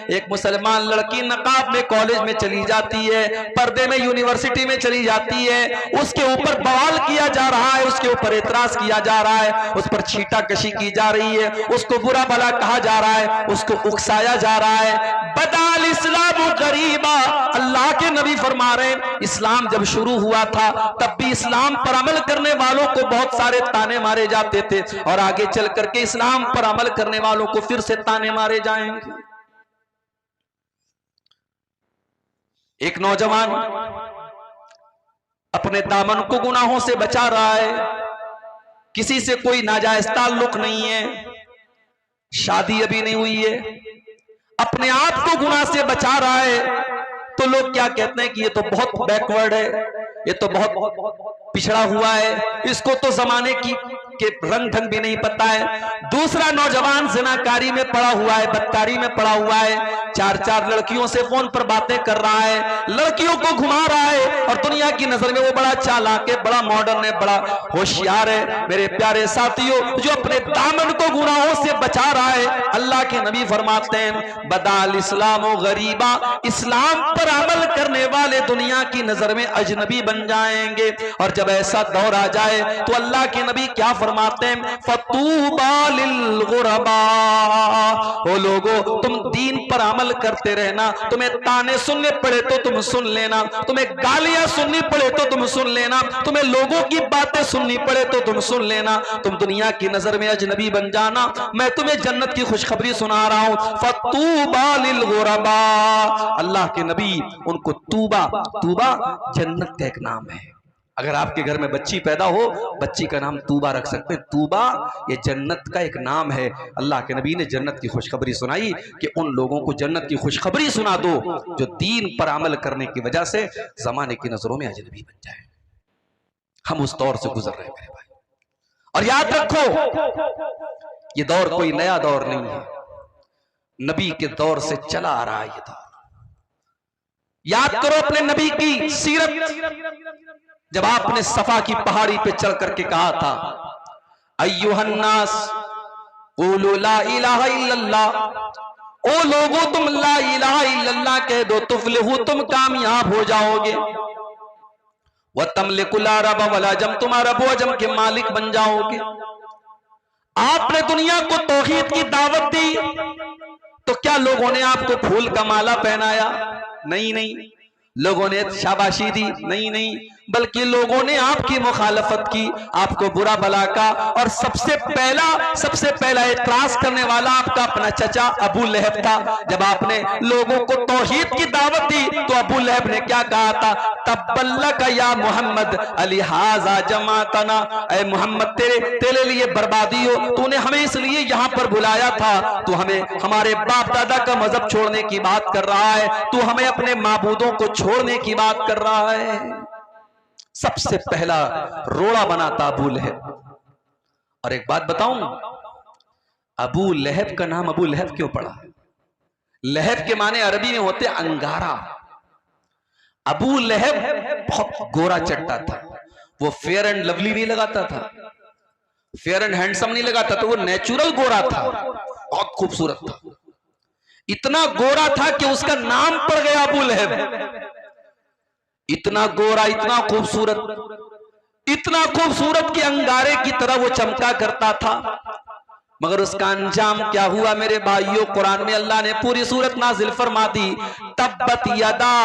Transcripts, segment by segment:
एक मुसलमान लड़की नकाब में कॉलेज में चली जाती है, पर्दे में यूनिवर्सिटी में चली जाती है, उसके ऊपर बवाल किया जा रहा है, उसके ऊपर एतराज किया जा रहा है, उस पर छींटाकशी की जा रही है, उसको बुरा भला कहा जा रहा है, उसको उकसाया जा रहा है। बदाल इस्लाम गरीबा, अल्लाह के नबी फरमा रहे हैं इस्लाम जब शुरू हुआ था तब भी इस्लाम पर अमल करने वालों को बहुत सारे ताने मारे जाते थे, और आगे चल करके इस्लाम पर अमल करने वालों को फिर से ताने मारे जाएंगे। एक नौजवान अपने दामन को गुनाहों से बचा रहा है, किसी से कोई नाजायज ताल्लुक नहीं है, शादी अभी नहीं हुई है, अपने आप को गुनाह से बचा रहा है, तो लोग क्या कहते हैं कि ये तो बहुत बैकवर्ड है, ये तो बहुत पिछड़ा हुआ है, इसको तो जमाने के रंग ढंग भी नहीं पता है। दूसरा नौजवान ज़िनाकारी में पड़ा हुआ है, बदकारी में पड़ा हुआ है, चार चार लड़कियों से फोन पर बातें कर रहा है, लड़कियों को घुमा रहा है, और दुनिया की नजर में वो बड़ा चालाक है, बड़ा मॉडर्न है, बड़ा होशियार है। मेरे प्यारे साथियों, जो अपने दामन को गुनाहों से बचा रहा है, अल्लाह के नबी फरमाते हैं बदाल इस्लाम गरीबा, इस्लाम पर अमल करने वाले दुनिया की नजर में अजनबी बन जाएंगे। और जब ऐसा दौर आ जाए तो अल्लाह के नबी क्या फरमाते हैं, फतूबा लिल गुरबा, ओ लोगो तुम दीन पर अमल करते रहना, तुम्हें ताने सुनने पड़े तो तुम सुन लेना, तुम्हें गालियां सुननी पड़े तो तुम सुन लेना, तुम्हें लोगों की बातें सुननी पड़े तो तुम सुन लेना, तुम दुनिया की नजर में अजनबी बन जाना, मैं तुम्हें जन्नत की खुशखबरी सुना रहा हूं, फतूबा लिल गुरबा। अल्लाह के नबी उनको तूबा, तूबा जन्नत का एक नाम है। अगर आपके घर में बच्ची पैदा हो, बच्ची का नाम तूबा रख सकते हैं, तूबा ये जन्नत का एक नाम है। अल्लाह के नबी ने जन्नत की खुशखबरी सुनाई कि उन लोगों को जन्नत की खुशखबरी सुना दो जो दीन पर अमल करने की वजह से जमाने की नजरों में अजनबी बन जाए। हम उस दौर से गुजर रहे हैं मेरे भाई, और याद रखो ये दौर कोई नया दौर नहीं है, नबी के दौर से चला आ रहा है ये दौर। याद करो अपने नबी की सीरत, जब आपने सफा की पहाड़ी पे चढ़ करके कहा था अय्युहन्नास क़ूलू ला इलाहा इल्लल्लाह, ओ लोगों तुम ला इलाहा इल्लल्लाह कह दो तुफ्लिहू, तुम कामयाब हो जाओगे, व तमलिकुल अरब वल अजम, तुम अरब व अजम के मालिक बन जाओगे। आपने दुनिया को तौहीद की दावत दी तो क्या लोगों ने आपको फूल का माला पहनाया? नहीं नहीं। लोगों ने शाबाशी दी? नहीं नहीं, बल्कि लोगों ने आपकी मुखालफत की, आपको बुरा भला का, और सबसे पहला एतराज करने वाला आपका अपना चचा अबू लहब था। जब आपने लोगों को तौहीद की दावत दी तो अबू लहब ने क्या कहा था, तब्बल्लक या मोहम्मद अलिहाजा जमातना, ऐ मोहम्मद तेरे लिए बर्बादी हो, तूने हमें इसलिए यहाँ पर बुलाया था, तू हमें हमारे बाप दादा का मजहब छोड़ने की बात कर रहा है, तू हमें अपने माबूदों को छोड़ने की बात कर रहा है। सबसे पहला रोड़ा बना था अबू लहब। और एक बात बताऊं, अबू लहब का नाम अबू लहब क्यों पड़ा? लहब के माने अरबी में होते अंगारा। अबू लहब बहुत गोरा चट्टा था, वो फेयर एंड लवली नहीं लगाता था, फेयर एंड हैंडसम नहीं लगाता था, वो नेचुरल गोरा था, बहुत खूबसूरत था, इतना गोरा था कि उसका नाम पड़ गया अबू लहब। इतना गोरा, इतना खूबसूरत कि अंगारे की तरह वो चमका करता था। मगर उसका अंजाम क्या हुआ मेरे भाइयों? कुरान में अल्लाह ने पूरी सूरत नाजिल फरमा दी, तब्बत यदा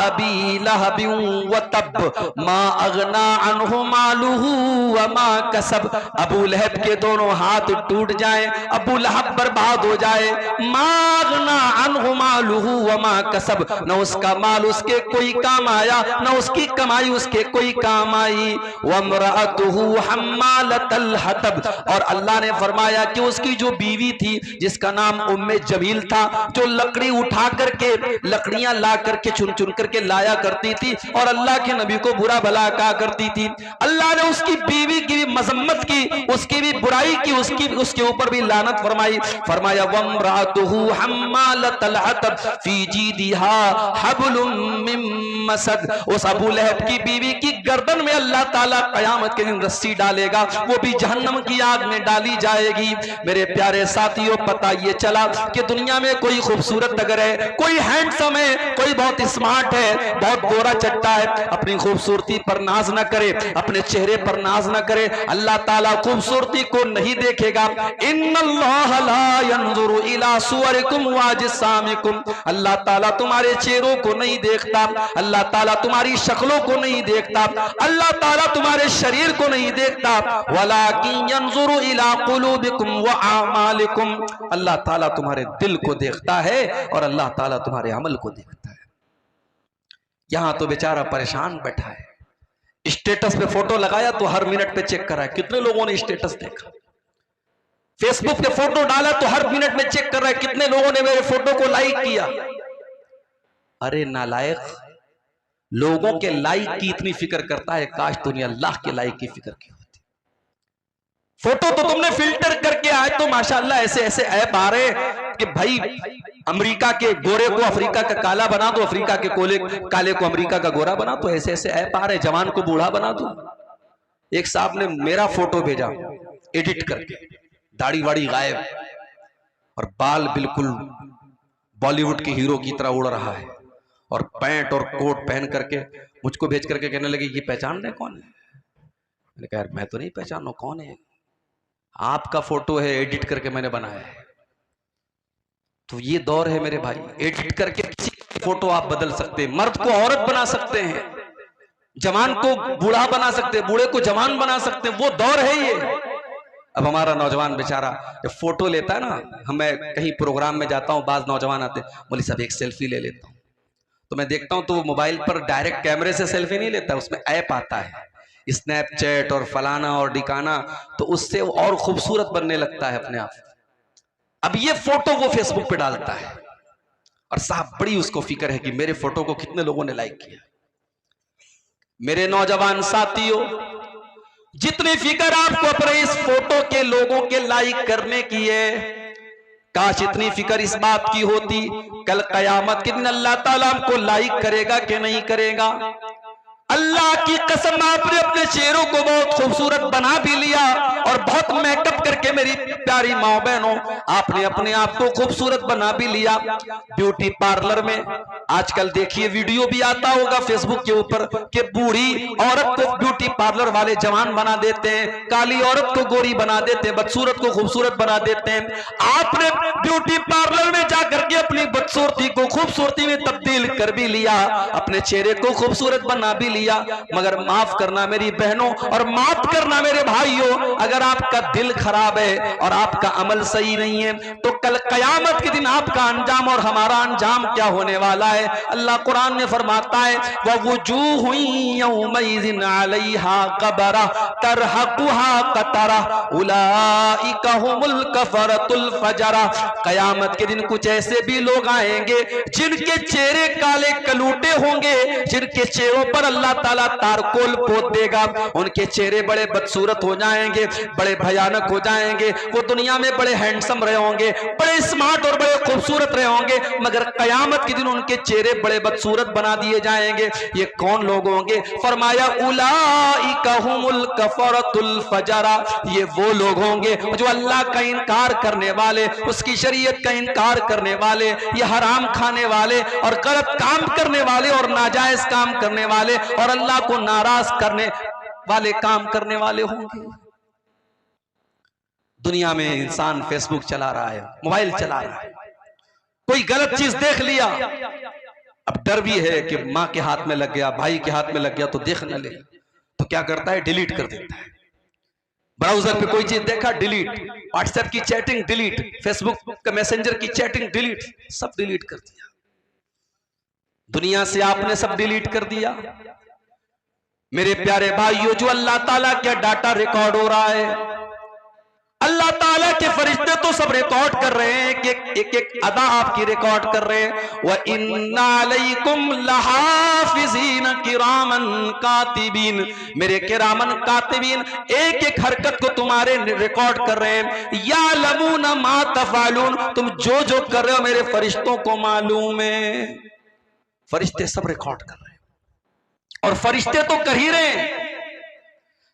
अबी लहबिन व तब मा अगना अन्हु मालुहु व मा कसब। अबू लहब के दोनों हाथ टूट जाए, अबू लहब बर्बाद हो जाए, मा अगना अन्हु मालुहु व मा कसब, न उसका माल उसके कोई काम आया, न उसकी कमाई उसके कोई काम आई। व इम्राअतुहु हम्मालतल हतब, और अल्लाह ने फरमाया कि उसकी जो बीवी थी जिसका नाम उम्मे जमील था, जो लकड़ी उठा करके लकड़ियां ला करके चुन चुन करके लाया करती थी और अल्लाह के नबी को बुरा भला कहा करती थी, अल्लाह ने उसकी बीवी की भी मजम्मत की, उसकी भी बुराई की, उसके ऊपर भी लानत फरमाई। फरमाया वम्रातुहु हम्मालतल हतब, अतत फी जीदिहा हब्लुम मिन मसद। उस अबू लहब की बीवी की गर्दन में अल्लाह ताला कयामत के दिन रस्सी डालेगा, वो भी जहन्नम की आग में डाली जाएगी। मेरे प्यारे साथियों, पता ये चला कि दुनिया में कोई खूबसूरत अगर है, कोई हैंडसम है, कोई बहुत स्मार्ट है, बहुत गोरा चट्टा है, अपनी खूबसूरती पर नाज न करे, अपने चेहरे पर नाज न करे। अल्लाह ताला खूबसूरती को नहीं देखेगा। इन्नल्लाह ला यंजुरु इला सुवरिकुम व अजसामिकुम। अल्लाह ताला तुम्हारे चेहरों को नहीं देखता, अल्लाह ताला तुम्हारी शक्लों को नहीं देखता, अल्लाह ताला तुम्हारे शरीर को नहीं देखता। वलाकिन यंजुरु इला कुलूबिकुम व आमालिकुम। अल्लाह ताला तुम्हारे दिल को देखता है और अल्लाह ताला तुम्हारे अमल को देखता है। यहां तो बेचारा परेशान बैठा है, स्टेटस पे फोटो लगाया तो हर मिनट पे चेक करा है कितने लोगों ने स्टेटस देखा, फेसबुक पे फोटो डाला तो हर मिनट में चेक कर रहा है कितने लोगों ने मेरे फोटो को लाइक किया। अरे नालायक, लोगों के लाइक की इतनी फिक्र करता है, काश दुनिया अल्लाह के लाइक की फिक्र की होती। फोटो तो तुमने फिल्टर करके आज तो माशाअल्लाह ऐसे ऐसे ऐप आ रहे कि भाई अमेरिका के गोरे को अफ्रीका का काला बना दो, अफ्रीका के काले को अमेरिका का गोरा बना दो, ऐसे ऐसे ऐप आ रहे, जवान को बूढ़ा बना दो। एक साहब ने मेरा फोटो भेजा एडिट करके, दाढ़ी वाड़ी गायब और बाल बिल्कुल बॉलीवुड के हीरो की तरह उड़ रहा है और पैंट और कोट पहन करके मुझको भेज करके कहने लगे ये पहचान रहे कौन है? मैंने कहा यार मैं तो नहीं पहचानू, कौन है? आपका फोटो है, एडिट करके मैंने बनाया है। तो ये दौर है मेरे भाई, एडिट करके किसी की फोटो आप बदल सकते हैं, मर्द को औरत बना सकते हैं, जवान को बूढ़ा बना सकते हैं, बूढ़े को जवान बना सकते हैं, वो दौर है ये। अब हमारा नौजवान बेचारा जब फोटो लेता है ना, मैं कहीं प्रोग्राम में जाता हूँ, बाज नौजवान आते हैं, बोले सब एक सेल्फी ले लेता हूँ, तो मैं देखता हूँ तो वो मोबाइल पर डायरेक्ट कैमरे से सेल्फी नहीं लेता, उसमें ऐप आता है स्नैपचैट और फलाना और डिकाना, तो उससे वो और खूबसूरत बनने लगता है अपने आप। अब ये फोटो वो फेसबुक पे डालता है और साहब बड़ी उसको फिक्र है कि मेरे फोटो को कितने लोगों ने लाइक किया। मेरे नौजवान साथियों, जितनी फिक्र आपको अपने इस फोटो के लोगों के लाइक करने की है, काश इतनी फिक्र इस बात की होती कल कयामत के दिन अल्लाह ताला हमको लाइक करेगा कि नहीं करेगा। अल्लाह की कसम, आपने अपने चेहरों को बहुत खूबसूरत बना भी लिया और बहुत मेकअप करके मेरी प्यारी माँ बहनों आपने अपने आप को खूबसूरत बना भी लिया। ब्यूटी पार्लर में आजकल देखिए वीडियो भी आता होगा फेसबुक के ऊपर कि बूढ़ी औरत को ब्यूटी पार्लर वाले जवान बना देते हैं, काली औरत को गोरी बना देते हैं, बदसूरत को खूबसूरत बना देते हैं। आपने ब्यूटी पार्लर में जाकर के अपनी बदसूरती को खूबसूरती में तब्दील कर भी लिया, अपने चेहरे को खूबसूरत बना भी लिया। मगर माफ करना मेरी बहनों और माफ करना मेरे भाइयों, अगर आपका दिल खराब है और आपका अमल सही नहीं है तो कल कयामत के दिन आपका अंजाम और हमारा अंजाम क्या होने वाला है। अल्लाह कुरान में फरमाता है ववुजूहु यौमइज़िन अलैहा ग़बरा तरहकुहा क़तरा उलाइका हुमुल कफ़रतुल फ़जरा। कयामत के दिन कुछ ऐसे भी लोग आएंगे जिनके चेहरे काले कलूटे होंगे, जिनके चेहरों पर अल्लाह ताला तारकोल पोत देगा, उनके चेहरे बड़े बदसूरत हो जाएंगे, बड़े भयानक हो जाएंगे। वो दुनिया में बड़े हैंडसम रहे होंगे, बड़े स्मार्ट और बड़े खूबसूरत रहे होंगे, मगर कयामत के दिन उनके चेहरे बड़े बदसूरत बना दिए जाएंगे। ये कौन लोग होंगे? फरमाया उलाइका हुमुल कफ़रतुल फ़जरा। ये वो लोग होंगे जो अल्लाह का इनकार करने वाले, उसकी शरीयत का इनकार करने वाले, ये हराम खाने वाले और गलत काम करने वाले और नाजायज काम करने वाले और अल्लाह को नाराज करने वाले काम करने वाले होंगे। दुनिया में इंसान फेसबुक चला रहा है, मोबाइल चला रहा है, कोई गलत चीज देख लिया, अब डर भी है कि मां के हाथ में लग गया, भाई के हाथ में लग गया तो देख न ले, तो क्या करता है? डिलीट कर देता है। ब्राउजर पे कोई चीज देखा डिलीट, व्हाट्सएप की चैटिंग डिलीट, फेसबुक का मैसेंजर की चैटिंग डिलीट, सब डिलीट कर दिया। दुनिया से आपने सब डिलीट कर दिया। मेरे प्यारे भाइयों, जो अल्लाह ताला का डाटा रिकॉर्ड हो रहा है, अल्लाह ताला के फरिश्ते तो सब रिकॉर्ड कर रहे हैं कि एक एक अदा आपकी रिकॉर्ड कर रहे हैं। व इन्ना अलैकुम लहाफिज़ीन किरामन कातिबीन, मेरे किरामन कातिबीन एक एक हरकत को तुम्हारे रिकॉर्ड कर रहे हैं। यालमून मा तफअलून, तुम जो जो कर रहे हो मेरे फरिश्तों को मालूम है। फरिश्ते सब रिकॉर्ड कर रहे हैं और फरिश्ते तो कर ही रहे हैं।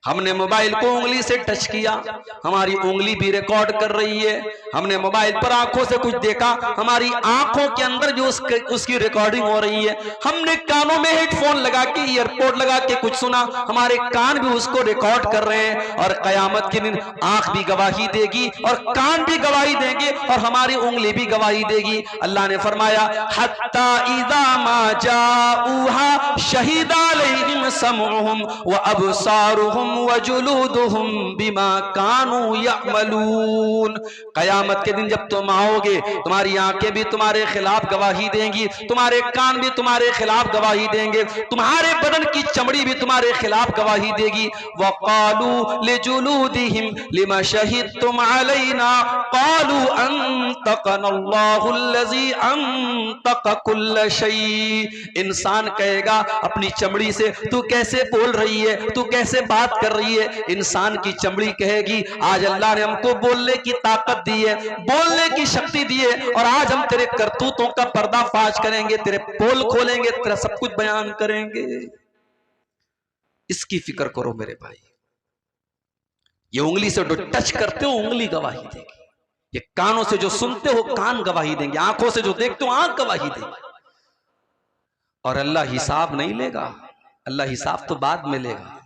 हमने मोबाइल को उंगली से टच किया, हमारी उंगली भी रिकॉर्ड कर रही है। हमने मोबाइल पर आंखों से कुछ देखा, हमारी आंखों के अंदर भी उसकी रिकॉर्डिंग हो रही है। हमने कानों में हेडफोन लगा के, ईयरपोर्ट लगा के कुछ सुना, हमारे कान भी उसको रिकॉर्ड कर रहे हैं। और कयामत के दिन आंख भी गवाही देगी और कान भी गवाही देंगे और हमारी उंगली भी गवाही देगी। अल्लाह ने फरमाया हत्ता इज़ा मा जाऊहा शहीदा अलैहिम समउहुम व अबसारुहुम वजुलूदुहुम बिमा कानू यअमलून। कयामत के दिन जब तुम आओगे, तुम्हारी आंखें भी तुम्हारे खिलाफ गवाही देंगी, तुम्हारे कान भी तुम्हारे खिलाफ गवाही देंगे, तुम्हारे बदन की चमड़ी भी तुम्हारे खिलाफ गवाही देगी। वक़ालू लिजुलूदिहिम लिमा शहिदतुम अलैना क़ालू अंतक़नल्लाहुल्लज़ी अंतक़ कुल्ल शै। इंसान कहेगा अपनी चमड़ी से, तू कैसे बोल रही है, तू कैसे बात कर रही है। इंसान की चमड़ी कहेगी आज अल्लाह ने हमको बोलने की ताकत दी है, बोलने की शक्ति दी है, और आज हम तेरे करतूतों का पर्दाफाश करेंगे, तेरे पोल खोलेंगे, तेरा सब कुछ बयान करेंगे। इसकी फिक्र करो मेरे भाई। ये उंगली से जो टच करते हो उंगली गवाही देगी, ये कानों से जो सुनते हो कान गवाही देंगे, आंखों से जो देखते हो आंख गवाही देगी। और अल्लाह हिसाब नहीं लेगा, अल्लाह हिसाब तो बाद में लेगा।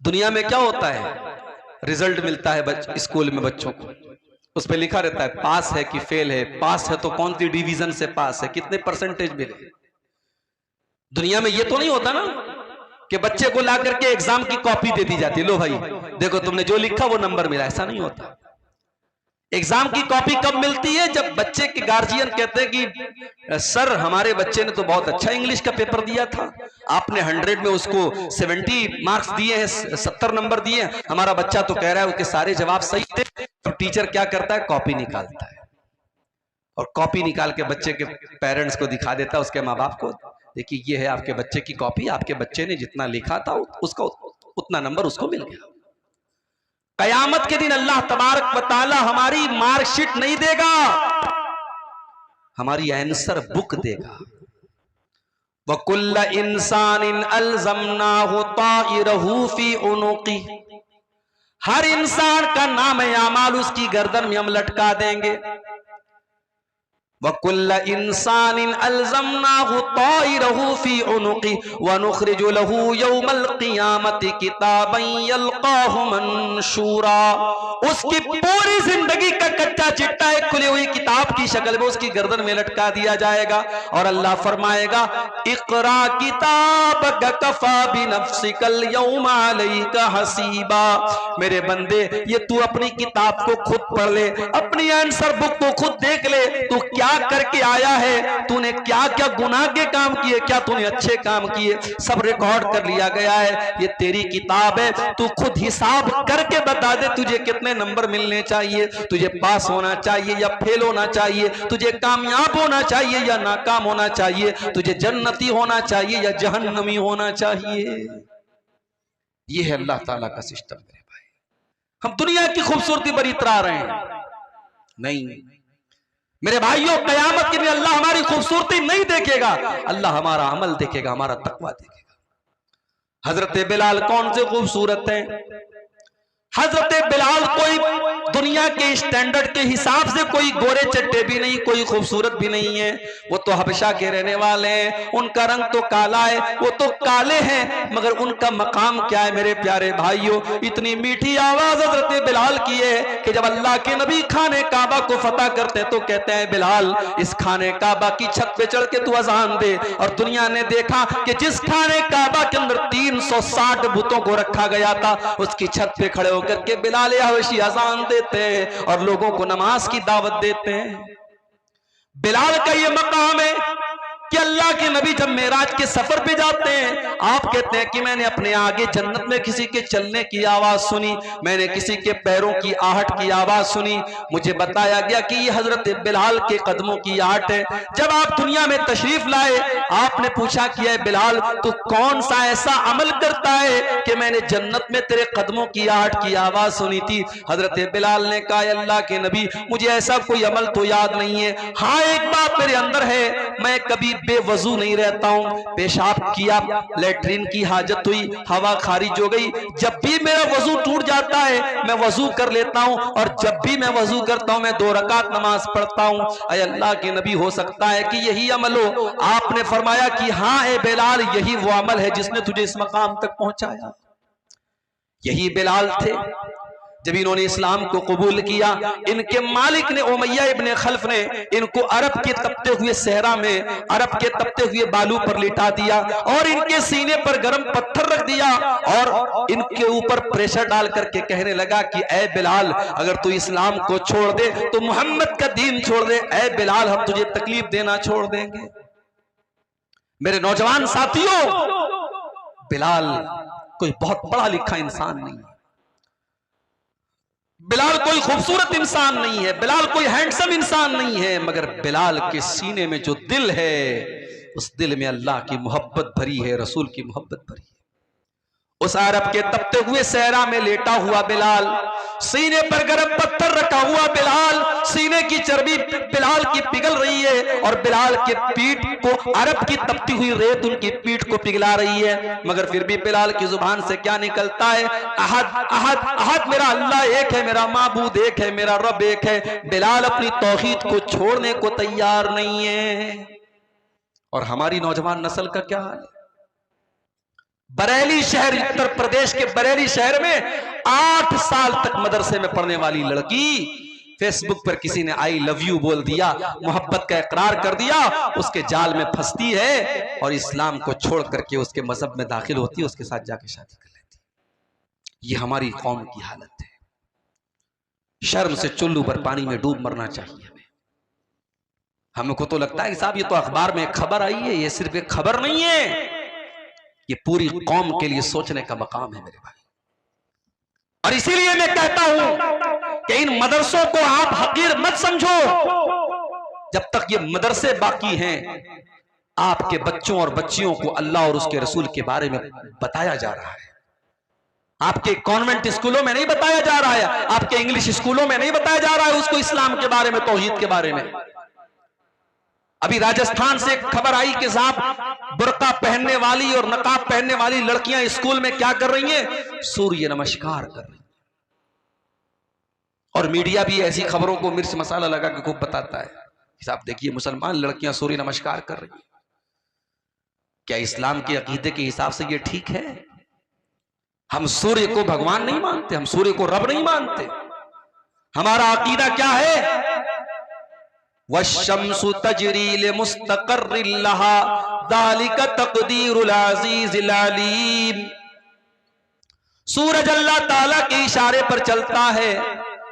दुनिया में क्या होता है, रिजल्ट मिलता है स्कूल में बच्चों को, उस पर लिखा रहता है पास है कि फेल है, पास है तो कौन सी डिवीजन से पास है, कितने परसेंटेज मिले। दुनिया में ये तो नहीं होता ना कि बच्चे को ला करके एग्जाम की कॉपी दे दी जाती, लो भाई देखो तुमने जो लिखा वो नंबर मिला, ऐसा नहीं होता। एग्जाम की कॉपी कब मिलती है, जब बच्चे के गार्जियन कहते हैं कि सर हमारे बच्चे ने तो बहुत अच्छा इंग्लिश का पेपर दिया था, आपने 100 में उसको 70 मार्क्स दिए हैं, 70 नंबर दिए हैं, हमारा बच्चा तो कह रहा है उसके सारे जवाब सही थे। तो टीचर क्या करता है, कॉपी निकालता है और कॉपी निकाल के बच्चे के पेरेंट्स को दिखा देता है, उसके माँ बाप को, देखिए ये है आपके बच्चे की कॉपी, आपके बच्चे ने जितना लिखा था उसका उतना नंबर उसको मिल गया। कयामत के दिन अल्लाह तबारक व तआला हमारी मार्कशीट नहीं देगा, हमारी आंसर बुक देगा। वकुल्ल इंसानिन अलज़मनाहु ताइरहु फी उनुक़ी, हर इंसान का नाम आमाल उसकी गर्दन में हम लटका देंगे। वकुल्ल इंसानिन अलज़मनाहु ताइरहु फी उनुक़ी व नुख़रिजु लहू यौमल क़ियामति किताबन यल्क़ाहु मंशूरा। उसकी पूरी जिंदगी का कच्चा चिट्ठा एक खुली हुई किताब की शक्ल में उसकी गर्दन में लटका दिया जाएगा और अल्लाह फरमाएगा इक़रा किताबक कफ़ा बिनफ़्सिकल यौमा अलैका हसीबा। मेरे बंदे ये तू अपनी किताब को खुद पढ़ ले, अपनी आंसर बुक को खुद देख ले, तू क्या करके आया है, तूने क्या क्या गुनाह के काम किए, क्या तूने अच्छे काम किए, सब रिकॉर्ड कर लिया गया है। ये तेरी किताब है, तू खुद हिसाब करके बता दे तुझे कितने नंबर मिलने चाहिए, तुझे पास होना चाहिए या फेल होना चाहिए, तुझे कामयाब होना चाहिए या नाकाम होना चाहिए, तुझे जन्नती होना चाहिए या जहन्नमी होना चाहिए। ये है अल्लाह ताला का सिस्टम मेरे भाई। हम दुनिया की खूबसूरती पर इतरा रहे हैं, नहीं मेरे भाइयों, कयामत के दिन अल्लाह हमारी खूबसूरती नहीं देखेगा, अल्लाह हमारा अमल देखेगा, हमारा तकवा देखेगा। हजरत बिलाल कौन से खूबसूरत हैं? हजरत बिलाल कोई दुनिया के स्टैंडर्ड के हिसाब से कोई गोरे चट्टे भी नहीं, कोई खूबसूरत भी नहीं है, वो तो हबशा के रहने वाले हैं, उनका रंग तो काला है, वो तो काले हैं, मगर उनका मकाम क्या है मेरे प्यारे भाइयों। इतनी मीठी आवाज हजरत बिलाल की है कि जब अल्लाह के नबी खाने काबा को फतह करते तो कहते हैं बिलाल इस खाने काबा की छत पे चढ़ के तू अजान दे। और दुनिया ने देखा कि जिस खाने काबा के अंदर 360 बुतों को रखा गया था, उसकी छत पे खड़े करके बिलाल हबशी अजान देते हैं और लोगों को नमाज की दावत देते हैं। बिलाल का ये मकाम है कि अल्लाह के नबी जब मेराज के सफर पे जाते हैं, आप कहते हैं कि मैंने अपने आगे जन्नत में किसी के चलने की आवाज सुनी, मैंने किसी के पैरों की आहट की आवाज सुनी, मुझे बताया गया कि ये हजरत बिलाल के कदमों की आहट है। जब आप दुनिया में तशरीफ लाए, आपने पूछा कि ऐ बिलाल, तू कौन सा ऐसा अमल करता है कि मैंने जन्नत में तेरे कदमों की आहट की आवाज सुनी थी। हजरत बिलाल ने कहा, अल्लाह के नबी, मुझे ऐसा कोई अमल तो याद नहीं है, हाँ एक बात मेरे अंदर है, मैं कभी बेवजू नहीं रहता हूं। पेशाब किया, लेटरिन की हाजत हुई, हवा खारिज हो गई, जब भी मेरा वजू टूट जाता है मैं वजू कर लेता हूं, और जब भी मैं वजू करता हूं मैं 2 रकात नमाज पढ़ता हूं। अय अल्लाह के नबी, हो सकता है कि यही अमल हो। आपने फरमाया कि हाँ ए बिलाल, यही वो अमल है जिसने तुझे इस मकाम तक पहुंचाया। यही बिलाल थे जब इन्होंने इस्लाम को कबूल किया, इनके मालिक ने उमैया इब्ने खल्फ ने इनको अरब के तपते हुए सहरा में, अरब के तपते हुए बालू पर लिटा दिया और इनके सीने पर गर्म पत्थर रख दिया और इनके ऊपर प्रेशर डाल करके कहने लगा कि ऐ बिलाल, अगर तू इस्लाम को छोड़ दे तो मोहम्मद का दीन छोड़ दे। ऐ बिलाल, हम तुझे तकलीफ देना छोड़ देंगे। मेरे नौजवान साथियों, बिलाल कोई बहुत पढ़ा लिखा इंसान नहीं है, बिलाल कोई खूबसूरत इंसान नहीं है, बिलाल कोई हैंडसम इंसान नहीं है, मगर बिलाल के सीने में जो दिल है, उस दिल में अल्लाह की मोहब्बत भरी है, रसूल की मोहब्बत भरी है। उस अरब के तपते हुए सहरा में लेटा हुआ बिलाल, सीने पर गर्म पत्थर रखा हुआ बिलाल, सीने की चर्बी बिलाल की पिघल रही है और बिलाल के पीठ को अरब की तपती हुई रेत उनकी पीठ को पिघला रही है, मगर फिर भी बिलाल की जुबान से क्या निकलता है? अहद अहद अहद, मेरा अल्लाह एक है, मेरा माबूद एक है, मेरा रब एक है। बिलाल अपनी तौहीद को छोड़ने को तैयार नहीं है। और हमारी नौजवान नस्ल का क्या हाल है? बरेली शहर, उत्तर प्रदेश के बरेली शहर में 8 साल तक मदरसे में पढ़ने वाली लड़की फेसबुक पर किसी ने आई लव यू बोल दिया, मोहब्बत का इकरार कर दिया, उसके जाल में फंसती है और इस्लाम को छोड़ करके उसके मजहब में दाखिल होती है, उसके साथ जाके शादी कर लेती है। ये हमारी कौम की हालत है। शर्म से चुल्लू पर पानी में डूब मरना चाहिए हमें। हमको तो लगता है कि साहब ये तो अखबार में खबर आई है, ये सिर्फ एक खबर नहीं है, ये पूरी कौम के लिए सोचने का मकाम है मेरे भाई। और इसीलिए मैं कहता हूं कि इन मदरसों को आप हकीर मत समझो। जब तक ये मदरसे बाकी हैं, आपके बच्चों और बच्चियों को अल्लाह और उसके रसूल के बारे में बताया जा रहा है। आपके कॉन्वेंट स्कूलों में नहीं बताया जा रहा है, आपके इंग्लिश स्कूलों में नहीं बताया जा रहा है उसको इस्लाम के बारे में, तौहीद के बारे में। अभी राजस्थान से खबर आई कि साहब बुर्का पहनने वाली और नकाब पहनने वाली लड़कियां स्कूल में क्या कर रही हैं? सूर्य नमस्कार कर रही हैं। और मीडिया भी ऐसी खबरों को मिर्च मसाला लगा के खूब बताता है, साहब देखिए मुसलमान लड़कियां सूर्य नमस्कार कर रही हैं। क्या इस्लाम के अकीदे के हिसाब से ये ठीक है? हम सूर्य को भगवान नहीं मानते, हम सूर्य को रब नहीं मानते। हमारा अकीदा क्या है? वश्शम्सु तजरी लिमुस्तक़र्रिन लहा ज़ालिका तक़दीरुल अज़ीज़िल अलीम। सूरज अल्लाह ताला के इशारे पर चलता है,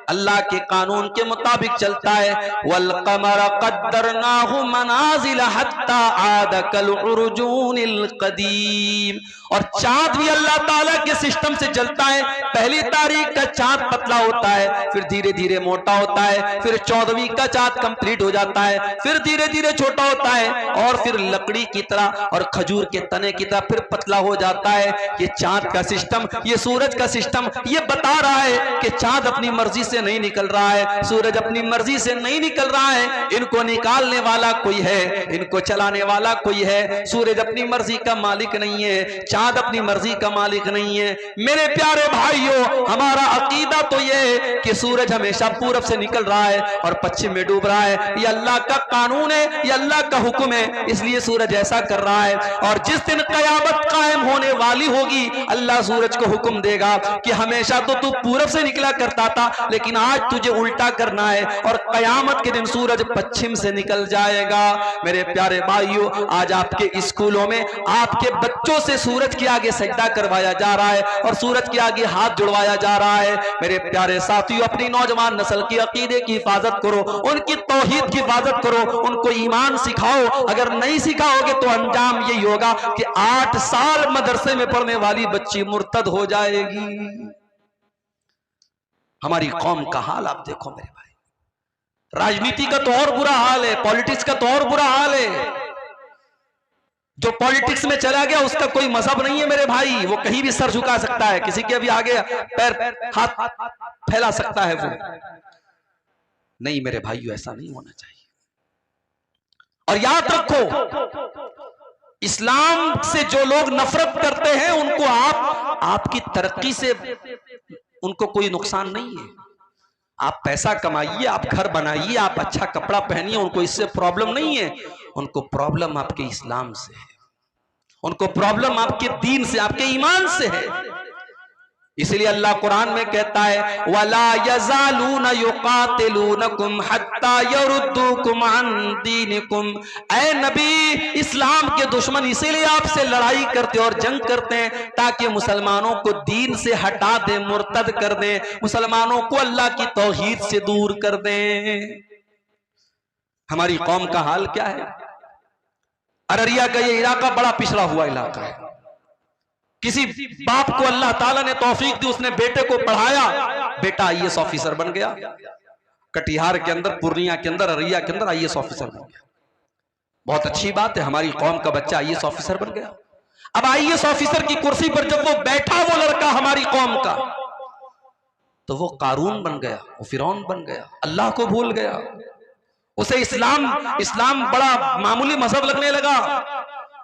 अल्लाह के कानून के मुताबिक चलता है। वल क़मर क़द्दरनाहु मनाज़िल हत्ता आद कल उर्जूनिल क़दीम। और चांद भी अल्लाह ताला के सिस्टम से चलता है। पहली तारीख का चांद पतला होता है, फिर धीरे धीरे मोटा होता है, फिर 14वीं का चांद कंप्लीट हो जाता है, फिर धीरे धीरे छोटा होता है और फिर लकड़ी की तरह और खजूर के तने की तरह फिर पतला हो जाता है। ये चांद का सिस्टम, ये सूरज का सिस्टम ये बता रहा है कि चांद अपनी मर्जी से नहीं निकल रहा है, सूरज अपनी मर्जी से नहीं निकल रहा है। इनको निकालने वाला कोई है, इनको चलाने वाला कोई है। सूरज अपनी मर्जी का मालिक नहीं है, चांद अपनी मर्जी का मालिक नहीं है। मेरे प्यारे भाइयों, हमारा अकीदा तो ये है कि सूरज हमेशा पूरब से निकल रहा है और पश्चिम में डूब रहा है। ये अल्लाह का कानून है, ये अल्लाह का हुक्म है, इसलिए सूरज ऐसा कर रहा है। और जिस दिन कयामत कायम होने वाली होगी, अल्लाह सूरज को हुक्म देगा कि हमेशा तो तू पूरब से निकला करता था, लेकिन लेकिन आज तुझे उल्टा करना है और कयामत के दिन सूरज पश्चिम से निकल जाएगा। मेरे प्यारे भाइयों, आज आपके स्कूलों में आपके बच्चों से सूरज के आगे सजदा करवाया जा रहा है और सूरज के आगे हाथ जुड़वाया जा रहा है। मेरे प्यारे साथियों, अपनी नौजवान नस्ल की अकीदे की हिफाजत करो, उनकी तौहीद की हिफाजत करो, उनको ईमान सिखाओ। अगर नहीं सिखाओगे तो अंजाम यही होगा कि 8 साल मदरसे में पढ़ने वाली बच्ची मुर्तद हो जाएगी। हमारी कौम का हाल आप देखो मेरे भाई, राजनीति का तो और बुरा हाल है, पॉलिटिक्स का तो और बुरा हाल है। जो पॉलिटिक्स में चला गया उसका कोई मजहब नहीं है मेरे भाई, वो कहीं भी सर झुका सकता है, किसी के भी आगे पैर हाथ फैला सकता है वो। नहीं मेरे भाइयों, ऐसा नहीं होना चाहिए। और याद रखो, इस्लाम से जो लोग नफरत करते हैं उनको आपकी तरक्की से उनको कोई नुकसान नहीं है। आप पैसा कमाइए, आप घर बनाइए, आप अच्छा कपड़ा पहनिए, उनको इससे प्रॉब्लम नहीं है। उनको प्रॉब्लम आपके इस्लाम से है, उनको प्रॉब्लम आपके दीन से, आपके ईमान से है। इसलिए अल्लाह कुरान में कहता है, वला यज़ालूना युकातिलूनकुम हत्ता यरुद्दूकुम अन दीनिकुम। ऐ नबी, इस्लाम के दुश्मन इसीलिए आपसे लड़ाई करते और जंग करते हैं ताकि मुसलमानों को दीन से हटा दें, मुर्तद कर दें, मुसलमानों को अल्लाह की तौहीद से दूर कर दें। हमारी कौम का हाल क्या है? अररिया का ये इलाका बड़ा पिछड़ा हुआ इलाका है। किसी बाप को अल्लाह ताला ने तौफीक दी, उसने बेटे को पढ़ाया, बेटा आईएएस ऑफिसर बन गया। कटिहार के अंदर, पूर्णिया के अंदर, अररिया के अंदर आईएएस ऑफिसर बन गया। बहुत अच्छी बात है, हमारी कौम का बच्चा आईएएस ऑफिसर बन गया। अब आईएएस ऑफिसर की कुर्सी पर जब वो बैठा, वो लड़का हमारी कौम का, तो वो कारून बन गया, वो फिरौन बन गया, अल्लाह को भूल गया। उसे इस्लाम बड़ा मामूली मजहब लगने लगा।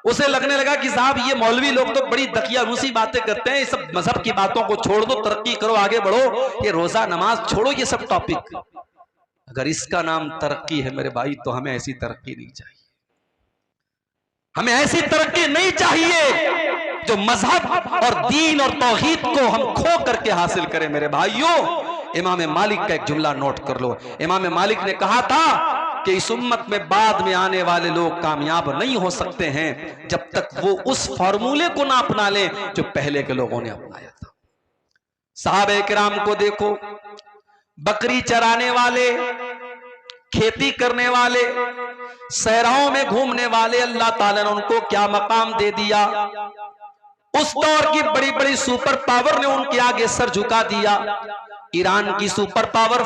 उसे लगने लगा कि साहब ये मौलवी लोग तो बड़ी दकियानूसी बातें करते हैं, ये सब मजहब की बातों को छोड़ दो, तरक्की करो, आगे बढ़ो, ये रोजा नमाज छोड़ो, ये सब टॉपिक। अगर इसका नाम तरक्की है मेरे भाई, तो हमें ऐसी तरक्की नहीं चाहिए। हमें ऐसी तरक्की नहीं चाहिए जो मजहब और दीन और तौहीद को हम खो करके हासिल करें मेरे भाइयों। इमाम मालिक का एक जुमला नोट कर लो। इमाम मालिक ने कहा था कि इस उम्मत में बाद में आने वाले लोग कामयाब नहीं हो सकते हैं जब तक वो उस फॉर्मूले को ना अपना लें जो पहले के लोगों ने अपनाया था। सहाबे किराम को देखो, बकरी चराने वाले, खेती करने वाले, सहराओं में घूमने वाले, अल्लाह ताला ने उनको क्या मकाम दे दिया। उस दौर की बड़ी बड़ी सुपर पावर ने उनके आगे सर झुका दिया। ईरान की सुपर पावर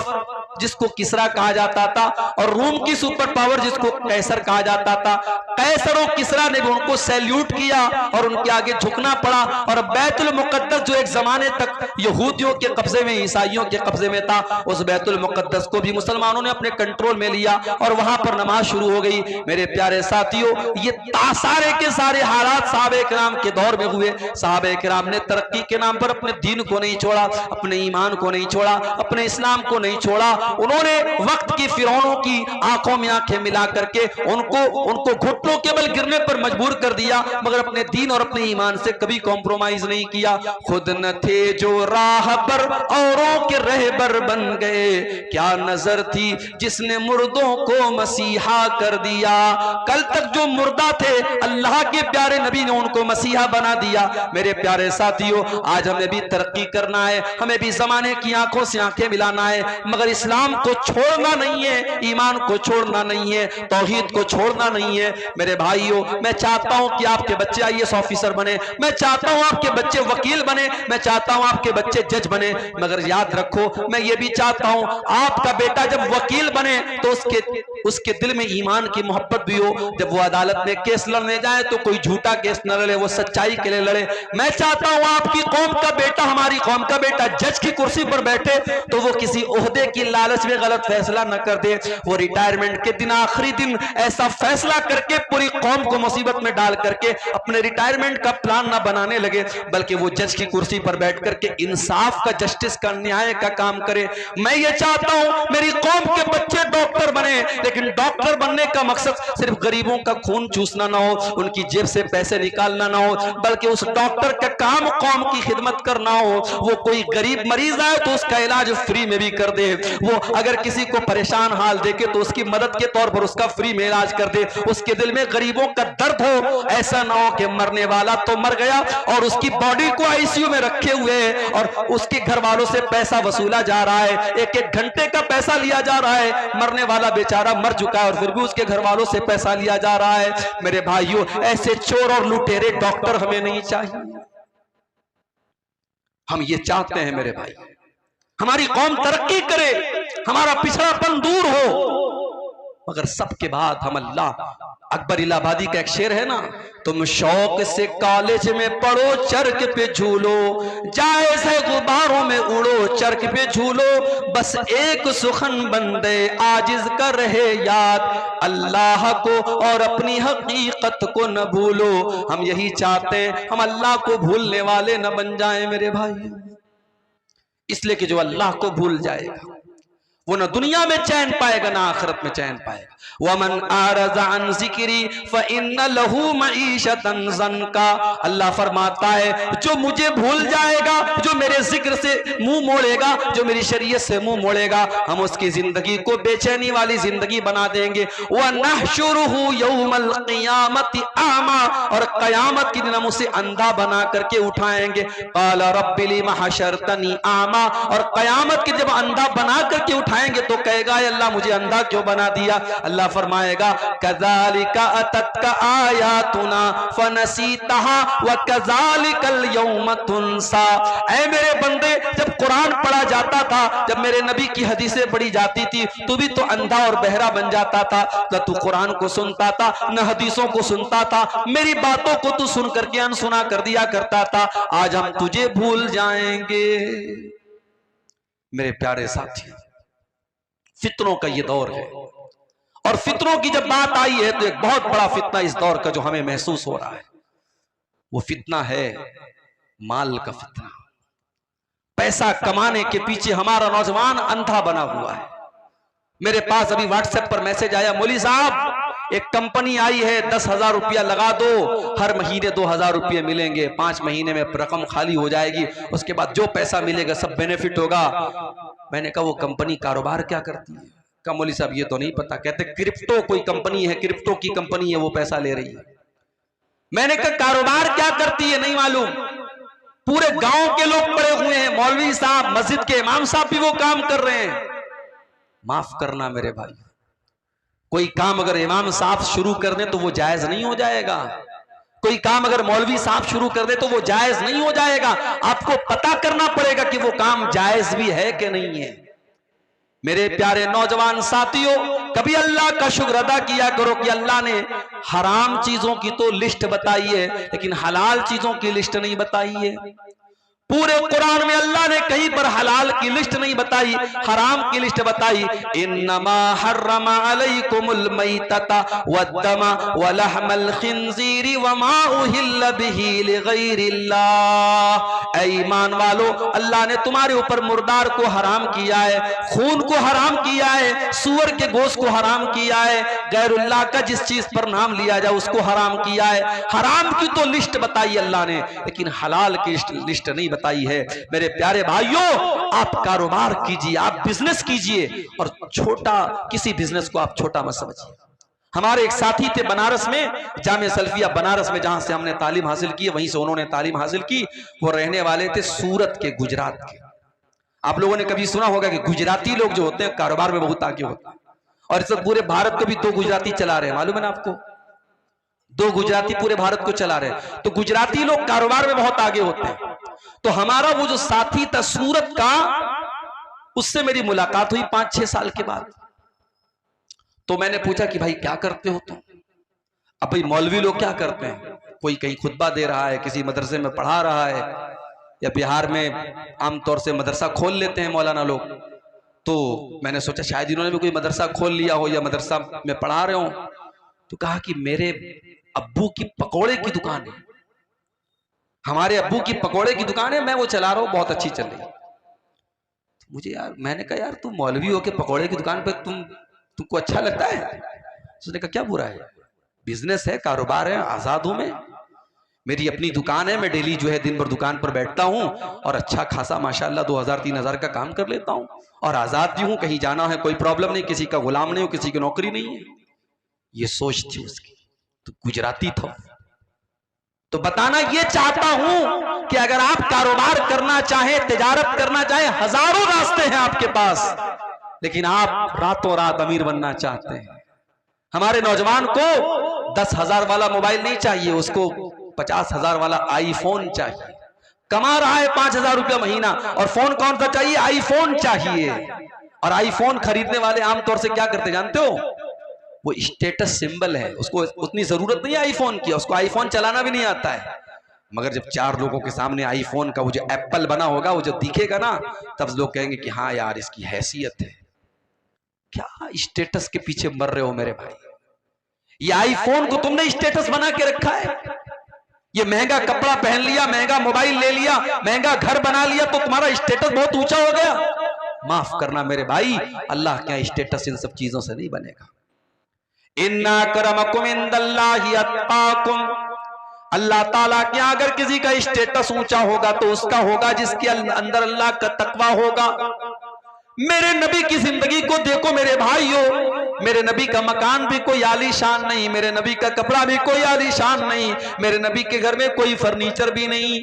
जिसको किसरा कहा जाता था, और रोम की सुपर पावर जिसको कैसर कहा जाता था, कैसर और किसरा ने भी उनको सैल्यूट किया और उनके आगे झुकना पड़ा। और बैतुल मुकद्दस जो एक जमाने तक यहूदियों के कब्जे में, ईसाइयों के कब्जे में था, उस बैतुल मुकद्दस को भी मुसलमानों ने अपने कंट्रोल में लिया और वहां पर नमाज शुरू हो गई। मेरे प्यारे साथियों, ये सारे के सारे हालात सहाबे किराम के दौर में हुए। सहाबे किराम ने तरक्की के नाम पर अपने दीन को नहीं छोड़ा, अपने ईमान को नहीं छोड़ा, अपने इस्लाम को नहीं छोड़ा। उन्होंने वक्त की फिरौनों की आंखों में आंखें मिला करके उनको घुटनों के बल गिरने पर मजबूर कर दिया, मगर अपने दीन और अपने ईमान से कभी कॉम्प्रोमाइज नहीं किया। खुद न थे जो राह पर, औरों के रहबर बन गए। क्या नजर थी जिसने मुर्दों को मसीहा कर दिया। कल तक जो मुर्दा थे, अल्लाह के प्यारे नबी ने उनको मसीहा बना दिया। मेरे प्यारे साथियों, आज हमें भी तरक्की करना है, हमें भी जमाने की आंखों से आंखें मिलाना है, मगर इस्लाम को छोड़ना नहीं है, ईमान को छोड़ना नहीं है, तौहीद को छोड़ना नहीं है। मेरे भाइयों, मैं चाहता हूं कि आपके बच्चे आईएएस ऑफिसर बने, मैं चाहता हूं आपके बच्चे वकील बने, मैं चाहता हूं आपके बच्चे जज बने, मगर याद रखो, मैं ये भी चाहता हूं आपका बेटा जब वकील बने तो उसके दिल में ईमान की मोहब्बत भी हो। जब वो अदालत में केस लड़ने जाए तो कोई झूठा केस न लड़े, वो सच्चाई के लिए लड़े। मैं चाहता हूं आपकी कौम का बेटा, हमारी कौम का बेटा जज की कुर्सी पर बैठे तो वो किसी ओहदे की लालच में गलत फैसला न कर दे। वो रिटायरमेंट के दिन, आखिरी दिन ऐसा फैसला करके पूरी कौम को मुसीबत में डाल करके अपने रिटायरमेंट का प्लान न बनाने लगे, बल्कि वो जज की कुर्सी पर बैठ करके इंसाफ का, जस्टिस का, न्याय का काम करे। मैं ये चाहता हूं मेरी कौम के बच्चे डॉक्टर बने, लेकिन डॉक्टर बनने का मकसद सिर्फ गरीबों का खून चूसना ना हो, उनकी जेब से पैसे निकालना ना हो, बल्कि उस डॉक्टर का काम कौम की खिदमत करना हो। वो कोई गरीब मरीज आए तो उसका इलाज फ्री में भी कर दे। वो अगर किसी को परेशान हाल देखे तो उसकी मदद के तौर पर उसका फ्री में इलाज कर दे। उसके दिल में गरीबों का दर्द हो, ऐसा ना हो कि मरने वाला तो मर गया और उसकी बॉडी को आईसीयू में रखे हुए है और उसके घर वालों से पैसा वसूला जा रहा है, एक एक घंटे का पैसा लिया जा रहा है। मरने वाला बेचारा मर चुका है और फिर भी उसके घर वालों से पैसा लिया जा रहा है। मेरे भाइयों, ऐसे चोर और लुटेरे डॉक्टर हमें नहीं चाहिए। हम ये चाहते हैं मेरे भाई, हमारी कौम तरक्की करे, हमारा पिछड़ापन दूर हो, मगर सबके बाद हम अल्लाह। अकबर इलाहाबादी का एक शेर है ना, तुम शौक से कॉलेज में पढ़ो, चरक पे झूलो, जायज है गुब्बारों में उड़ो, चरक पे झूलो, बस एक सुखन बंदे आजिज कर रहे याद, अल्लाह को और अपनी हकीकत को न भूलो। हम यही चाहते हैं, हम अल्लाह को भूलने वाले न बन जाएं मेरे भाई। इसलिए कि जो अल्लाह को भूल जाएगा वो न दुनिया में चैन पाएगा ना आखिरत में चैन पाएगा। वमन आरज़ा अन ज़िक्री फ़इन्न लहू मईशतन ज़न्का, अल्लाह फरमाता है जो मुझे भूल जाएगा, जो मेरे जिक्र से मुंह मोड़ेगा, जो मेरी शरीयत से मुंह मोड़ेगा, हम उसकी जिंदगी को बेचैनी वाली जिंदगी बना देंगे। व नहशुरुहु यौमल क़ियामति आमा, और क़यामत के दिन हम उसे अंधा बना करके उठाएंगे। क़ाल रब्बि लिमा हशरतनी आमा, और क़यामत के जब अंधा बना करके उठाएंगे तो कहेगा अल्लाह मुझे अंधा क्यों बना दिया। अल्लाह फरमाएगा कज़ालिका अततका आयातुना फनसीतहा व कज़ालिकल यौम तुनसा। ऐ मेरे बंदे, जब कुरान पढ़ा जाता था, जब मेरे नबी की हदीसें पढ़ी जाती थी, तू भी तो अंधा और बहरा बन जाता था। न तू कुरान को सुनता था, न हदीसों को सुनता था, मेरी बातों को तू सुन करके अनसुना कर दिया करता था। आज हम तुझे भूल जाएंगे। मेरे प्यारे साथी, फितनों का ये दौर है, और फितनों की जब बात आई है तो एक बहुत बड़ा फितना इस दौर का जो हमें महसूस हो रहा है, वो फितना है माल का फितना। पैसा कमाने के पीछे हमारा नौजवान अंधा बना हुआ है। मेरे पास अभी व्हाट्सएप पर मैसेज आया, मौली साहब एक कंपनी आई है, 10,000 रुपया लगा दो, हर महीने 2,000 रुपये मिलेंगे, 5 महीने में रकम खाली हो जाएगी, उसके बाद जो पैसा मिलेगा सब बेनिफिट होगा। मैंने कहा वो कंपनी कारोबार क्या करती है? कहा मौली साहब ये तो नहीं पता। कहते क्रिप्टो कोई कंपनी है, क्रिप्टो की कंपनी है, वो पैसा ले रही है। मैंने कहा कारोबार क्या करती है नहीं मालूम, पूरे गांव के लोग पड़े हुए हैं, मौलवी साहब, मस्जिद के इमाम साहब भी वो काम कर रहे हैं। माफ करना मेरे भाई, कोई काम अगर इमाम साहब शुरू कर दे तो वो जायज नहीं हो जाएगा। कोई काम अगर मौलवी साहब शुरू कर दे तो वो जायज नहीं हो जाएगा। आपको पता करना पड़ेगा कि वो काम जायज भी है कि नहीं है। मेरे प्यारे नौजवान साथियों, कभी अल्लाह का शुक्र अदा किया करो कि अल्लाह ने हराम चीजों की तो लिस्ट बताई है, लेकिन हलाल चीजों की लिस्ट नहीं बताई है। पूरे कुरान में अल्लाह ने कहीं पर हलाल की लिस्ट नहीं बताई, हराम की लिस्ट बताई। इन्नमा हर्रमा अलैकुमुल मैतता वद्दमा वलहमल खिंजीरी वमा उहिल्ल बिही लिगैरिल्लाह। ऐ ईमान वालो, अल्लाह ने तुम्हारे ऊपर मुर्दार को हराम किया है, खून को हराम किया है, सुअर के गोश्त को हराम किया है, गैरुल्लाह का जिस चीज पर नाम लिया जाए उसको हराम किया है। हराम की तो लिस्ट बताई अल्लाह ने, लेकिन हलाल की लिस्ट नहीं बताई है। मेरे प्यारे भाइयों, आप कारोबार कीजिए, आप बिजनेस कीजिए, और छोटा किसी बिजनेस को आप छोटा मत समझिए। हमारे एक साथी थे बनारस में, जामिया सल्फिया बनारस में, जहां से हमने तालीम हासिल की, वहीं से उन्होंने तालीम हासिल की। वो रहने वाले थे सूरत के, गुजरात के। आप लोगों ने कभी सुना होगा कि गुजराती लोग जो होते हैं कारोबार में बहुत आगे होते हैं, और इस पूरे भारत को भी 2 गुजराती चला रहे हैं, मालूम है ना आपको? 2 गुजराती पूरे भारत को चला रहे हैं। तो गुजराती लोग कारोबार में बहुत आगे होते हैं। तो हमारा वो जो साथी था सूरत का, उससे मेरी मुलाकात हुई 5-6 साल के बाद। तो मैंने पूछा कि भाई क्या करते हो तुम? अब भाई मौलवी लोग क्या करते हैं, कोई कहीं खुतबा दे रहा है, किसी मदरसे में पढ़ा रहा है, या बिहार में आमतौर से मदरसा खोल लेते हैं मौलाना लोग। तो मैंने सोचा शायद इन्होंने भी कोई मदरसा खोल लिया हो या मदरसा में पढ़ा रहे हो। तो कहा कि मेरे अब्बू की पकौड़े की दुकान है, हमारे अब्बू की पकौड़े की दुकान है, मैं वो चला रहा हूँ, बहुत अच्छी चल रही है। मुझे यार, मैंने कहा यार तुम मौलवी हो के पकौड़े की दुकान पे तुमको अच्छा लगता है? उसने कहा क्या बुरा है, बिजनेस है, कारोबार है, आजाद हूं मैं। मेरी अपनी दुकान है, मैं डेली जो है दिन भर दुकान पर बैठता हूं और अच्छा खासा माशाल्लाह 2000-3000 का काम कर लेता हूं और आजाद भी हूं, कहीं जाना है कोई प्रॉब्लम नहीं, किसी का गुलाम नहीं हूं, किसी की नौकरी नहीं है। ये सोच थी उसकी। तो गुजराती था। तो बताना ये चाहता हूं कि अगर आप कारोबार करना चाहें, तिजारत करना चाहें, हजारों रास्ते हैं आपके पास, लेकिन आप रातों रात अमीर बनना चाहते हैं। हमारे नौजवान को 10,000 वाला मोबाइल नहीं चाहिए, उसको 50,000 वाला आईफोन चाहिए। कमा रहा है 5,000 रुपया महीना और फोन कौन सा चाहिए? आईफोन चाहिए। और आईफोन खरीदने वाले आमतौर से क्या करते जानते हो? वो स्टेटस सिंबल है, उसको उतनी जरूरत नहीं है आईफोन की, उसको आईफोन चलाना भी नहीं आता है, मगर जब 4 लोगों के सामने आईफोन का वो जो एप्पल बना होगा, वो जो दिखेगा ना, तब लोग कहेंगे कि हाँ यार इसकी हैसियत है। क्या स्टेटस के पीछे मर रहे हो मेरे भाई? ये आईफोन को तुमने स्टेटस बना के रखा है। ये महंगा कपड़ा पहन लिया, महंगा मोबाइल ले लिया, महंगा घर बना लिया तो तुम्हारा स्टेटस बहुत ऊंचा हो गया। माफ करना मेरे भाई, अल्लाह क्या स्टेटस इन सब चीजों से नहीं बनेगा। इन्ना करमकुम इंदल्लाहि अत्काकुम, अल्लाह ताला के अगर किसी का स्टेटस ऊंचा होगा तो उसका होगा जिसके अंदर अल्लाह का तकवा होगा। मेरे नबी की जिंदगी को देखो मेरे भाइयों, मेरे नबी का मकान भी कोई आलीशान नहीं, मेरे नबी का कपड़ा भी कोई आलीशान नहीं, मेरे नबी के घर में कोई फर्नीचर भी नहीं।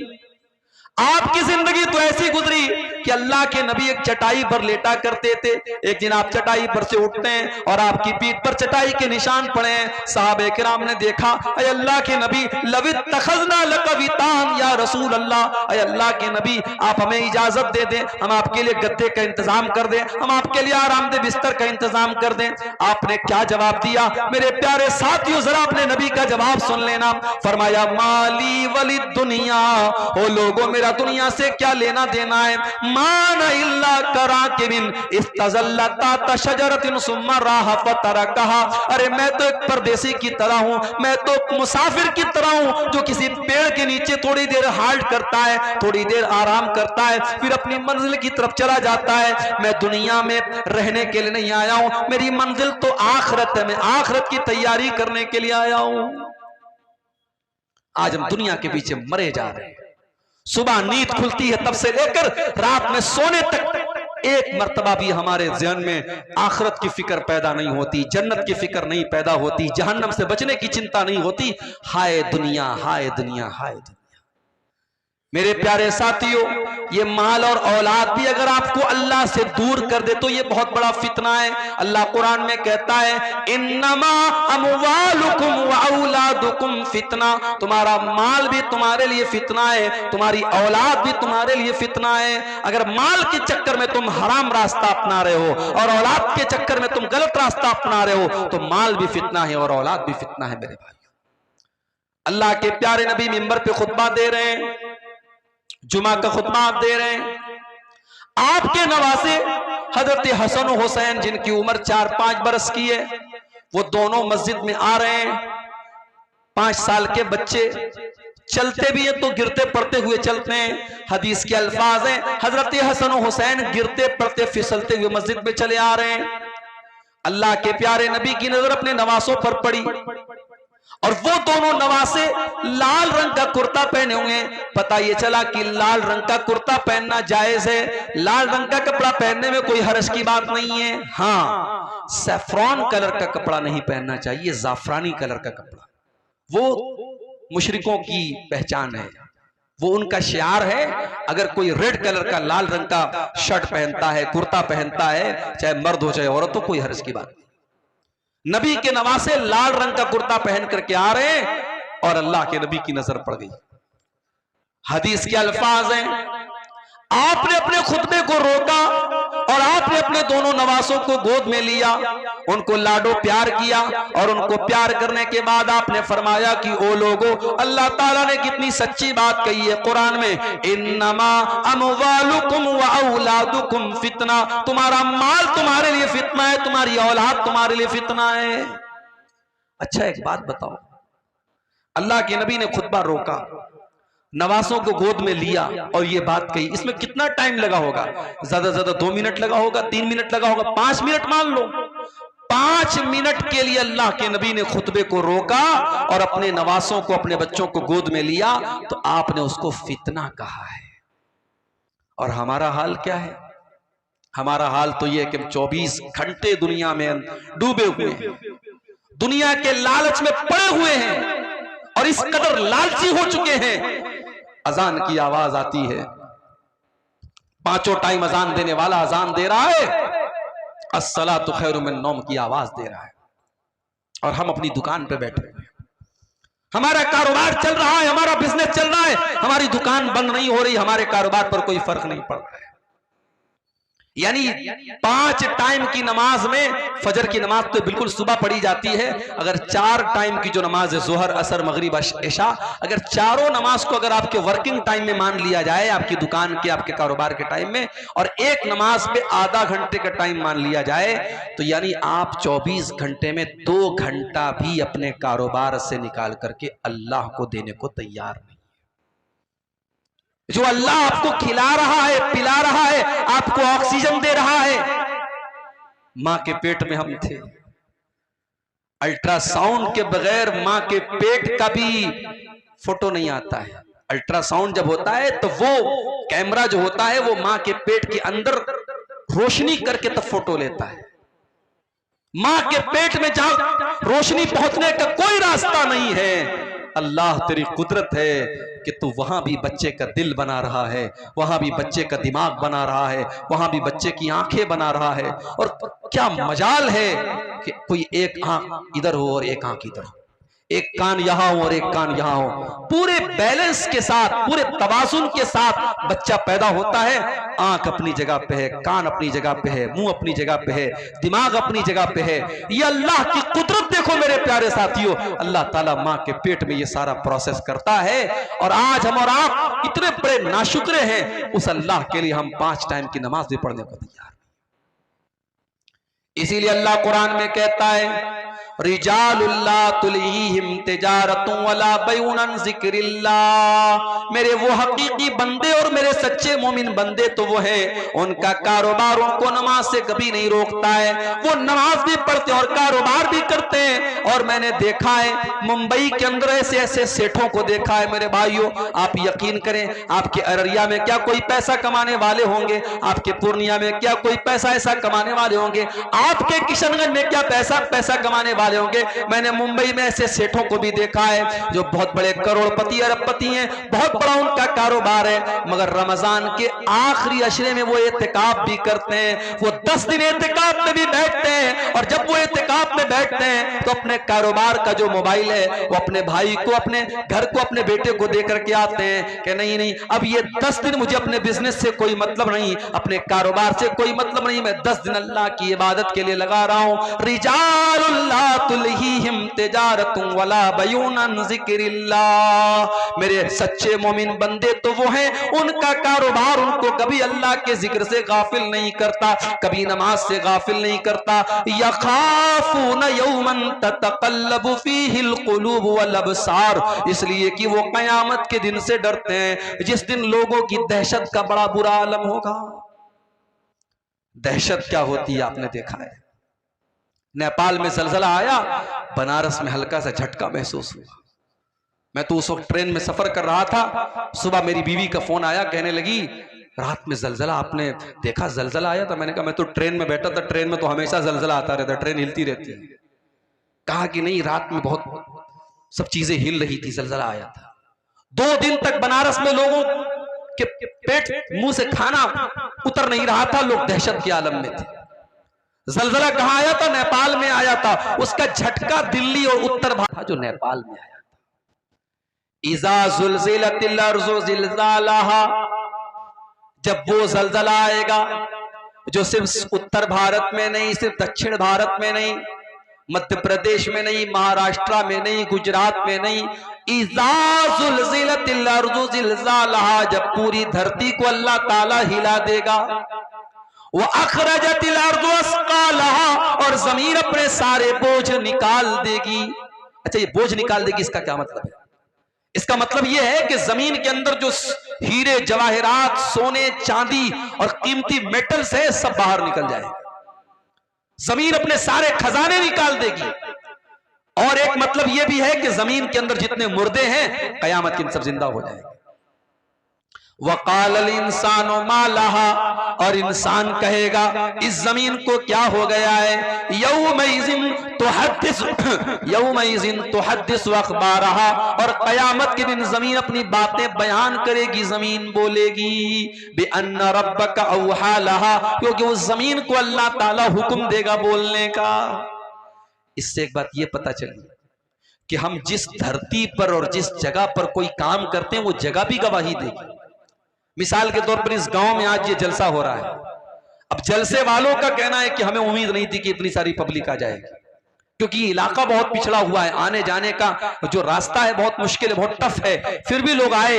आपकी जिंदगी तो ऐसी गुजरी कि अल्लाह के नबी एक चटाई पर लेटा करते थे। एक दिन आप चटाई पर से उठते हैं और आपकी पीठ पर चटाई के निशान पड़े हैं। साहबे किराम ने देखा, अय अल्लाह के नबी, लवित तखज़ना लकवितान या रसूल अल्लाह, अय अल्लाह के नबी आप हमें इजाजत दे दें, हम आपके लिए गद्दे का इंतजाम कर दें, हम आपके लिए आरामदेह बिस्तर का इंतजाम कर दें। आपने क्या जवाब दिया मेरे प्यारे साथियों? जरा अपने नबी का जवाब सुन लेना। फरमाया, माली वली दुनिया, ओ लोगों मेरा दुनिया से क्या लेना देना है। माना इल्ला कराकिबिन इस्तज़ल्लता तशजरतिन सुम्मा राहा फतरकहा, अरे मैं तो एक परदेसी की तरह हूं, मैं तो मुसाफिर की तरह हूं जो किसी पेड़ के नीचे थोड़ी देर हाल्ट करता है, थोड़ी देर आराम करता है, फिर अपनी मंजिल की तरफ चला जाता है। मैं दुनिया में रहने के लिए नहीं आया हूं, मेरी मंजिल तो आखिरत है, मैं आखिरत की तैयारी करने के लिए आया हूं। आज हम दुनिया के पीछे मरे जा रहे हैं। सुबह नींद खुलती है तब से लेकर रात में सोने तक एक मर्तबा भी हमारे ज़हन में आखिरत की फिक्र पैदा नहीं होती, जन्नत की फिक्र नहीं पैदा होती, जहन्नम से बचने की चिंता नहीं होती। हाय दुनिया, हाय दुनिया, हाय दुनिया। मेरे प्यारे साथियों, ये माल और औलाद भी अगर आपको अल्लाह से दूर कर दे तो ये बहुत बड़ा फितना है। अल्लाह कुरान में कहता है, इन्नमा अमवालुकुम व औलादुकुम फितना, तुम्हारा माल भी तुम्हारे लिए फितना है, तुम्हारी औलाद भी तुम्हारे लिए फितना है। अगर माल के चक्कर में तुम हराम रास्ता अपना रहे हो और औलाद के चक्कर में तुम गलत रास्ता अपना रहे हो तो माल भी फितना है और औलाद भी फितना है मेरे भाई। अल्लाह के प्यारे नबी मिंबर पे खुतबा दे रहे हैं, जुमा का खुतबा आप दे रहे हैं। आपके नवासे हजरत हसन और हुसैन जिनकी उम्र 4-5 बरस की है, वो दोनों मस्जिद में आ रहे हैं। 5 साल के बच्चे चलते भी हैं तो गिरते पड़ते हुए चलते हैं। हदीस के अल्फाज हैं, हजरत हसन और हुसैन गिरते पड़ते फिसलते हुए मस्जिद में चले आ रहे हैं। अल्लाह के प्यारे नबी की नजर अपने नवासों पर पड़ी और वो दोनों नवासे लाल रंग का कुर्ता पहने हुए हैं। पता ये चला कि लाल रंग का कुर्ता पहनना जायज है, लाल रंग का कपड़ा पहनने में कोई हर्ज की बात नहीं है। हाँ, सैफ्रॉन कलर का कपड़ा नहीं पहनना चाहिए, जाफरानी कलर का कपड़ा। वो मुशरिकों की पहचान है, वो उनका शियार है। अगर कोई रेड कलर का लाल रंग का शर्ट पहनता है, कुर्ता पहनता है, चाहे मर्द हो चाहे औरत हो, कोई हर्ज की बात नहीं। नबी के नवासे लाल रंग का कुर्ता पहन करके आ रहे हैं और अल्लाह के नबी की नजर पड़ गई। हदीस के अल्फाज हैं, आपने अपने खुतबे को रोका और आपने अपने दोनों नवासों को गोद में लिया, उनको लाडो प्यार किया और उनको प्यार करने के बाद आपने फरमाया कि ओ लोगों, अल्लाह ताला ने कितनी सच्ची बात कही है कुरान में, इन्नमा अमवालुकुम व औलादुकुम फितना, तुम्हारा माल तुम्हारे लिए फितना है, तुम्हारी औलाद तुम्हारे लिए फितना है। अच्छा एक बात बताओ, अल्लाह के नबी ने खुतबा रोका, नवासों को गोद में लिया और ये बात कही, इसमें कितना टाइम लगा होगा? ज्यादा से ज्यादा 2 मिनट लगा होगा, 3 मिनट लगा होगा, 5 मिनट मान लो। 5 मिनट के लिए अल्लाह के नबी ने खुतबे को रोका और अपने नवासों को, अपने बच्चों को गोद में लिया, तो आपने उसको फितना कहा है। और हमारा हाल क्या है? हमारा हाल तो यह कि हम 24 घंटे दुनिया में डूबे हुए हैं, दुनिया के लालच में पड़े हुए हैं और इस कदर लालची हो चुके हैं। अजान की आवाज आती है, 5 टाइम अजान देने वाला अजान दे रहा है, अस्सलातु खैरु मिन नौम की आवाज दे रहा है, और हम अपनी दुकान पे बैठे हुए हैं। हमारा कारोबार चल रहा है, हमारा बिजनेस चल रहा है, हमारी दुकान बंद नहीं हो रही, हमारे कारोबार पर कोई फर्क नहीं पड़ रहा है। यानी 5 टाइम की नमाज में, फजर की नमाज तो बिल्कुल सुबह पढ़ी जाती है, अगर 4 टाइम की जो नमाज है, जोहर, असर, मगरिब, इशा, अगर चारों नमाज को अगर आपके वर्किंग टाइम में मान लिया जाए, आपकी दुकान के, आपके कारोबार के टाइम में, और एक नमाज पे आधा घंटे का टाइम मान लिया जाए, तो यानी आप 24 घंटे में 2 घंटा भी अपने कारोबार से निकाल करके अल्लाह को देने को तैयार नहीं। जो अल्लाह आपको खिला रहा है, पिला रहा है, आपको ऑक्सीजन दे रहा है। मां के पेट में हम थे, अल्ट्रासाउंड के बगैर मां के पेट का भी फोटो नहीं आता है। अल्ट्रासाउंड जब होता है तो वो कैमरा जो होता है वो मां के पेट के अंदर रोशनी करके तब फोटो लेता है। मां के पेट में जहां रोशनी पहुंचने का कोई रास्ता नहीं है, अल्लाह तेरी कुदरत है कि तू वहां भी बच्चे का दिल बना रहा है, वहां भी बच्चे का दिमाग बना रहा है, वहां भी बच्चे की आंखें बना रहा है। और क्या मजाल है कि कोई एक आंख इधर हो और एक आंख इधर हो, एक कान यहां हो और एक कान यहां हो, पूरे बैलेंस के साथ, पूरे तवाजुन के साथ बच्चा पैदा होता है। आंख अपनी जगह पे है, कान अपनी जगह पे है, मुंह अपनी जगह पे है, दिमाग अपनी जगह पे है। ये अल्लाह की कुदरत देखो मेरे प्यारे साथियों, अल्लाह ताला मां के पेट में ये सारा प्रोसेस करता है। और आज हम और आप इतने बड़े नाशुक्रे हैं, उस अल्लाह के लिए हम 5 टाइम की नमाज भी पढ़ने को तैयार। इसीलिए अल्लाह कुरान में कहता है, रिजालुल्ला तुलहीहिम तिजारतुन वला बैउन अन ज़िक्रिल्लाह, मेरे वो हकीकी बंदे और मेरे सच्चे मोमिन बंदे तो वो है, उनका कारोबार उनको नमाज से कभी नहीं रोकता है। वो नमाज भी पढ़ते और कारोबार भी करते हैं। और मैंने देखा है मुंबई के अंदर ऐसे ऐसे सेठों को देखा है मेरे भाइयों, आप यकीन करें, आपके अररिया में क्या कोई पैसा कमाने वाले होंगे, आपके पूर्णिया में क्या कोई पैसा ऐसा कमाने वाले होंगे, आपके किशनगंज में क्या पैसा कमाने वाले होंगे। मैंने मुंबई में ऐसे सेठों को भी देखा है जो बहुत बड़े करोड़पति, अरबपति हैं, बहुत बड़ा उनका कारोबार है, मगर रमजान के आखिरी अशरे में वो एतिकाफ भी करते हैं। वो 10 दिन एतिकाफ में भी बैठते हैं, और जब वो एतिकाफ में बैठते हैं तो अपने कारोबार का जो मोबाइल है वो अपने भाई को, अपने घर को, अपने बेटे को दे करके आते हैं कि नहीं नहीं, अब ये 10 दिन मुझे अपने बिजनेस से कोई मतलब नहीं, अपने कारोबार से कोई मतलब नहीं, मैं 10 दिन अल्लाह की इबादत के लिए लगा रहा हूं। रिजालुल्लाह तुलहीहिम तिजारतुन वला बैउन अन ज़िक्रिल्लाह, मेरे सच्चे मोमिन बंदे तो वो हैं, उनका कारोबार उनको कभी अल्लाह के जिक्र से गाफिल नहीं करता, कभी नमाज से गाफिल नहीं करता। यखाफून यौमन ततक़ल्लबु फ़ीहिल क़ुलूब वल अबसार, इसलिए कि वो क़यामत के दिन से डरते हैं जिस दिन लोगों की दहशत का बड़ा बुरा आलम होगा। दहशत क्या होती है आपने देखा है। नेपाल में ज़लज़ला आया, बनारस में हल्का सा झटका महसूस हुआ। मैं तो उस वक्त ट्रेन में सफर कर रहा था, सुबह मेरी बीवी का फोन आया, कहने लगी रात में ज़लज़ला, आपने देखा ज़लज़ला आया था? मैंने कहा मैं तो ट्रेन में बैठा था, ट्रेन में तो हमेशा ज़लज़ला आता रहता है, ट्रेन हिलती रहती है। कहा कि नहीं, रात में बहुत सब चीजें हिल रही थी, ज़लज़ला आया था। 2 दिन तक बनारस में लोगों के पेट मुंह से खाना उतर नहीं रहा था, लोग दहशत के आलम में थे। ज़लज़ला कहाँ आया था? नेपाल में आया था। उसका झटका दिल्ली और उत्तर भारत जो नेपाल में आया था। इज़ा ज़ुल्ज़िलतिल अर्ज़ु ज़िल्ज़ालहा, जब वो ज़लज़ला आएगा जो सिर्फ उत्तर भारत में नहीं, सिर्फ दक्षिण भारत में नहीं, मध्य प्रदेश में नहीं, महाराष्ट्र में नहीं, गुजरात में नहीं, इज़ा ज़ुल्ज़िलतिल अर्ज़ु ज़िल्ज़ालहा, जब पूरी धरती को अल्लाह ताला हिला देगा। वो अखरजतिल अर्ज़ु अस्क़ालहा, और जमीन अपने सारे बोझ निकाल देगी। अच्छा, ये बोझ निकाल देगी, इसका क्या मतलब है? इसका मतलब यह है कि जमीन के अंदर जो हीरे जवाहरात, सोने चांदी और कीमती मेटल्स है, सब बाहर निकल जाएगा। जमीन अपने सारे खजाने निकाल देगी। और एक मतलब यह भी है कि जमीन के अंदर जितने मुर्दे हैं कयामत के दिन सब जिंदा हो जाएंगे। वक़ाल इंसान मा लहा, और इंसान कहेगा इस जमीन को क्या हो गया है। यौमइज़िन तुहद्दिसु अख़बारहा, और कयामत के दिन जमीन अपनी बातें बयान करेगी, जमीन बोलेगी बिअन्न रब्बका औहा लहा, क्योंकि उस जमीन को अल्लाह ताला हुक्म देगा बोलने का। इससे एक बात यह पता चली कि हम जिस धरती पर और जिस जगह पर कोई काम करते हैं वो जगह भी गवाही देगी। मिसाल के तौर पर इस गांव में आज ये जलसा हो रहा है। अब जलसे वालों का कहना है कि हमें उम्मीद नहीं थी कि इतनी सारी पब्लिक आ जाएगी, क्योंकि इलाका बहुत पिछड़ा हुआ है, आने जाने का जो रास्ता है बहुत मुश्किल है, बहुत टफ है, फिर भी लोग आए।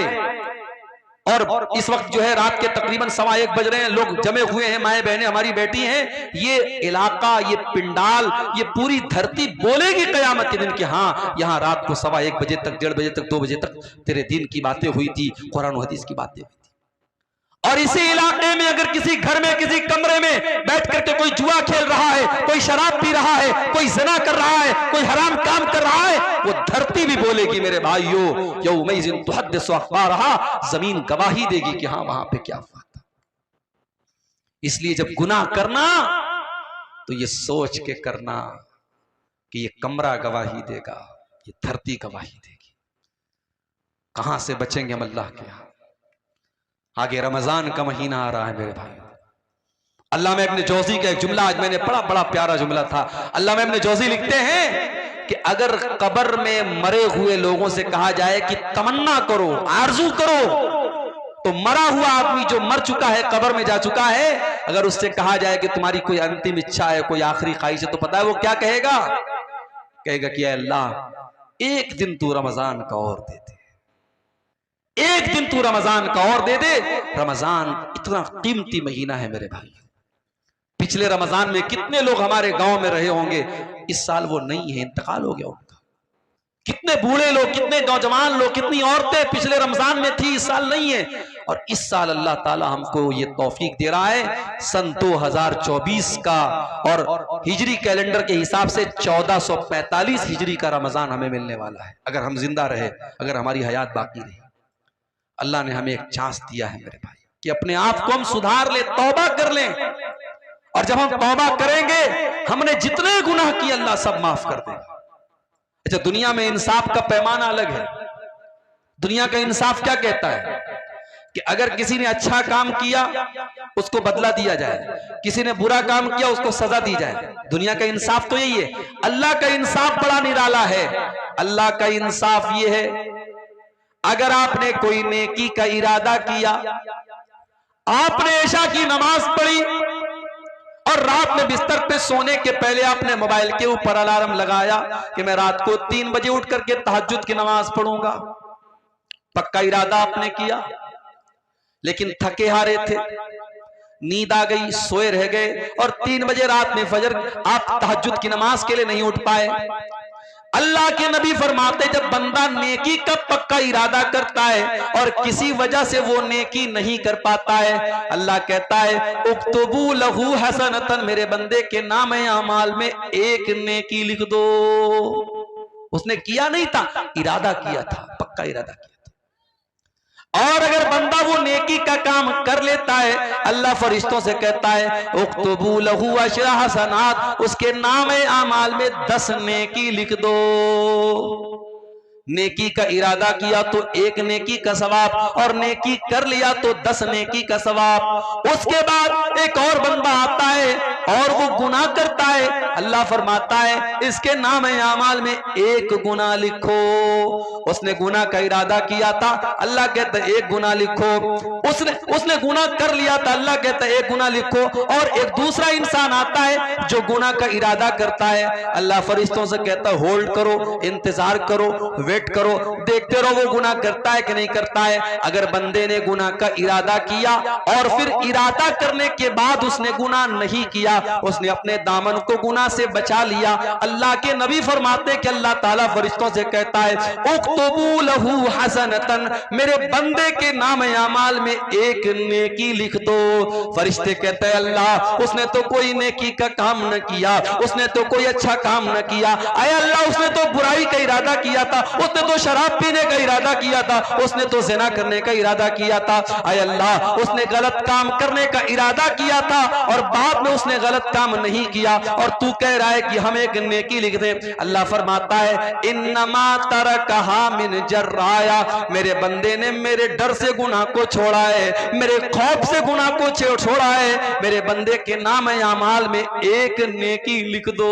और इस वक्त जो है रात के तकरीबन 1:15 बज रहे हैं, लोग जमे हुए हैं, माए बहनें हमारी बैठी हैं। ये इलाका, ये पिंडाल, ये पूरी धरती बोलेगी कयामत के दिन कि हाँ यहाँ रात को 1:15 बजे तक, 1:30 बजे तक, 2 बजे तक तेरे दिन की बातें हुई थी, कुरान और हदीस की बातें हुई थी। और इसी इलाके में अगर किसी घर में, किसी कमरे में बैठ करके कोई जुआ खेल रहा है, कोई शराब पी रहा है, कोई ज़िना कर रहा है, कोई हराम काम कर रहा है, वो धरती भी बोलेगी मेरे भाइयों यौमइज़िन तुहद्दिसु अख़बारहा, जमीन गवाही देगी कि हाँ वहां पे क्या हुआ था। इसलिए जब गुनाह करना तो ये सोच के करना कि ये कमरा गवाही देगा, ये धरती गवाही देगी। कहां से बचेंगे हम अल्लाह के यहां। आगे रमजान का महीना आ रहा है मेरे भाई। अल्लामा इब्न जौज़ी का एक जुमला आज मैंने पढ़ा, बड़ा प्यारा जुमला था। अल्लामा इब्न जौज़ी लिखते हैं कि अगर कब्र में मरे हुए लोगों से कहा जाए कि तमन्ना करो, आरजू करो, तो मरा हुआ आदमी जो मर चुका है, कब्र में जा चुका है, अगर उससे कहा जाए कि तुम्हारी कोई अंतिम इच्छा है, कोई आखिरी ख्वाहिश है, तो पता है वो क्या कहेगा? कहेगा कि अल्लाह एक दिन तू रमजान का और दे दे, एक दिन तू रमजान का और दे दे। रमजान इतना कीमती महीना है मेरे भाई। पिछले रमजान में कितने लोग हमारे गांव में रहे होंगे, इस साल वो नहीं है, इंतकाल हो गया उनका। कितने बूढ़े लोग, कितने नौजवान लोग, कितनी औरतें पिछले रमजान में थी, इस साल नहीं है। और इस साल अल्लाह ताला हमको ये तौफीक दे रहा है, सन 2024 का और हिजरी कैलेंडर के हिसाब से 1445 हिजरी का रमजान हमें मिलने वाला है, अगर हम जिंदा रहे, अगर हमारी हयात बाकी रही। अल्लाह ने हमें एक चांस दिया है मेरे भाई कि अपने आप को हम सुधार ले, तौबा कर लें। और जब हम तौबा करेंगे, हमने जितने गुनाह किए अल्लाह सब माफ कर देगा। अच्छा, दुनिया में इंसाफ का पैमाना अलग है। दुनिया का इंसाफ क्या कहता है कि अगर किसी ने अच्छा काम किया उसको बदला दिया जाए, किसी ने बुरा काम किया उसको सजा दी जाए। दुनिया का इंसाफ तो यही है। अल्लाह का इंसाफ बड़ा निराला है। अल्लाह का इंसाफ ये है, अगर आपने कोई नेकी का इरादा किया, आपने ऐशा की नमाज पढ़ी और रात में बिस्तर पे सोने के पहले आपने मोबाइल के ऊपर अलार्म लगाया कि मैं रात को 3 बजे उठ करके तहज्जुद की नमाज पढ़ूंगा, पक्का इरादा आपने किया, लेकिन थके हारे थे, नींद आ गई, सोए रह गए और 3 बजे रात में फजर आप तहज्जुद की नमाज के लिए नहीं उठ पाए। अल्लाह के नबी फरमाते, जब बंदा नेकी का पक्का इरादा करता है और किसी वजह से वो नेकी नहीं कर पाता है, अल्लाह कहता है उक्तुबू लहू हसनतन, मेरे बंदे के नाम अमाल में एक नेकी लिख दो। उसने किया नहीं था, इरादा किया था, पक्का इरादा किया। और अगर बंदा वो नेकी का काम कर लेता है, अल्लाह फरिश्तों से कहता है उक्तुबू लहू अशरा हसनात, उसके नाम आमाल में 10 नेकी लिख दो। नेकी का इरादा किया तो 1 नेकी का सवाब, और नेकी कर लिया तो 10 नेकी का सवाब। उसके बाद एक और बंदा आता है और वो गुनाह करता है, अल्लाह फरमाता है इसके नाम आमाल में 1 गुनाह लिखो। उसने गुनाह का इरादा किया था, अल्लाह कहता है 1 गुनाह लिखो। उसने गुनाह कर लिया था, अल्लाह कहता है 1 गुनाह लिखो। और एक दूसरा इंसान आता है जो गुनाह का इरादा करता है, अल्लाह फरिश्तों से कहता है होल्ड करो, इंतजार करो, वेट करो, देखते रहो वो गुनाह करता है कि नहीं करता है। अगर बंदे ने गुनाह का इरादा किया और फिर इरादा करने के बाद उसने गुनाह नहीं किया, उसने अपने दामन को गुनाह से बचा लिया, अल्लाह के नबी फरमाते हैं कि अल्लाह ताला फरिश्तों से कहता है उक्तबू लहू हसनतन, मेरे बंदे के नाम अमाल में एक नेकी लिख दो। फरिश्ते कहते हैं अल्लाह उसने तो कोई नेकी का काम न किया, उसने तो कोई अच्छा काम न किया, अय अल्लाह उसने तो बुराई का इरादा किया था, उसने तो शराब पीने का इरादा किया था, उसने तो ज़िना करने का इरादा किया था, अय अल्लाह उसने गलत काम करने का इरादा किया था और बाद में उसने गलत काम नहीं किया और तू कह रहा है कि हम एक नेकी लिख दें। अल्लाह फरमाता है इन्नमा तरकहा मिन जर्राया, मेरे बंदे ने मेरे डर से गुनाह को छोड़ा है, मेरे खौफ से गुनाह को छोड़ा है, मेरे बंदे के नाम अमाल में एक नेकी लिख दो।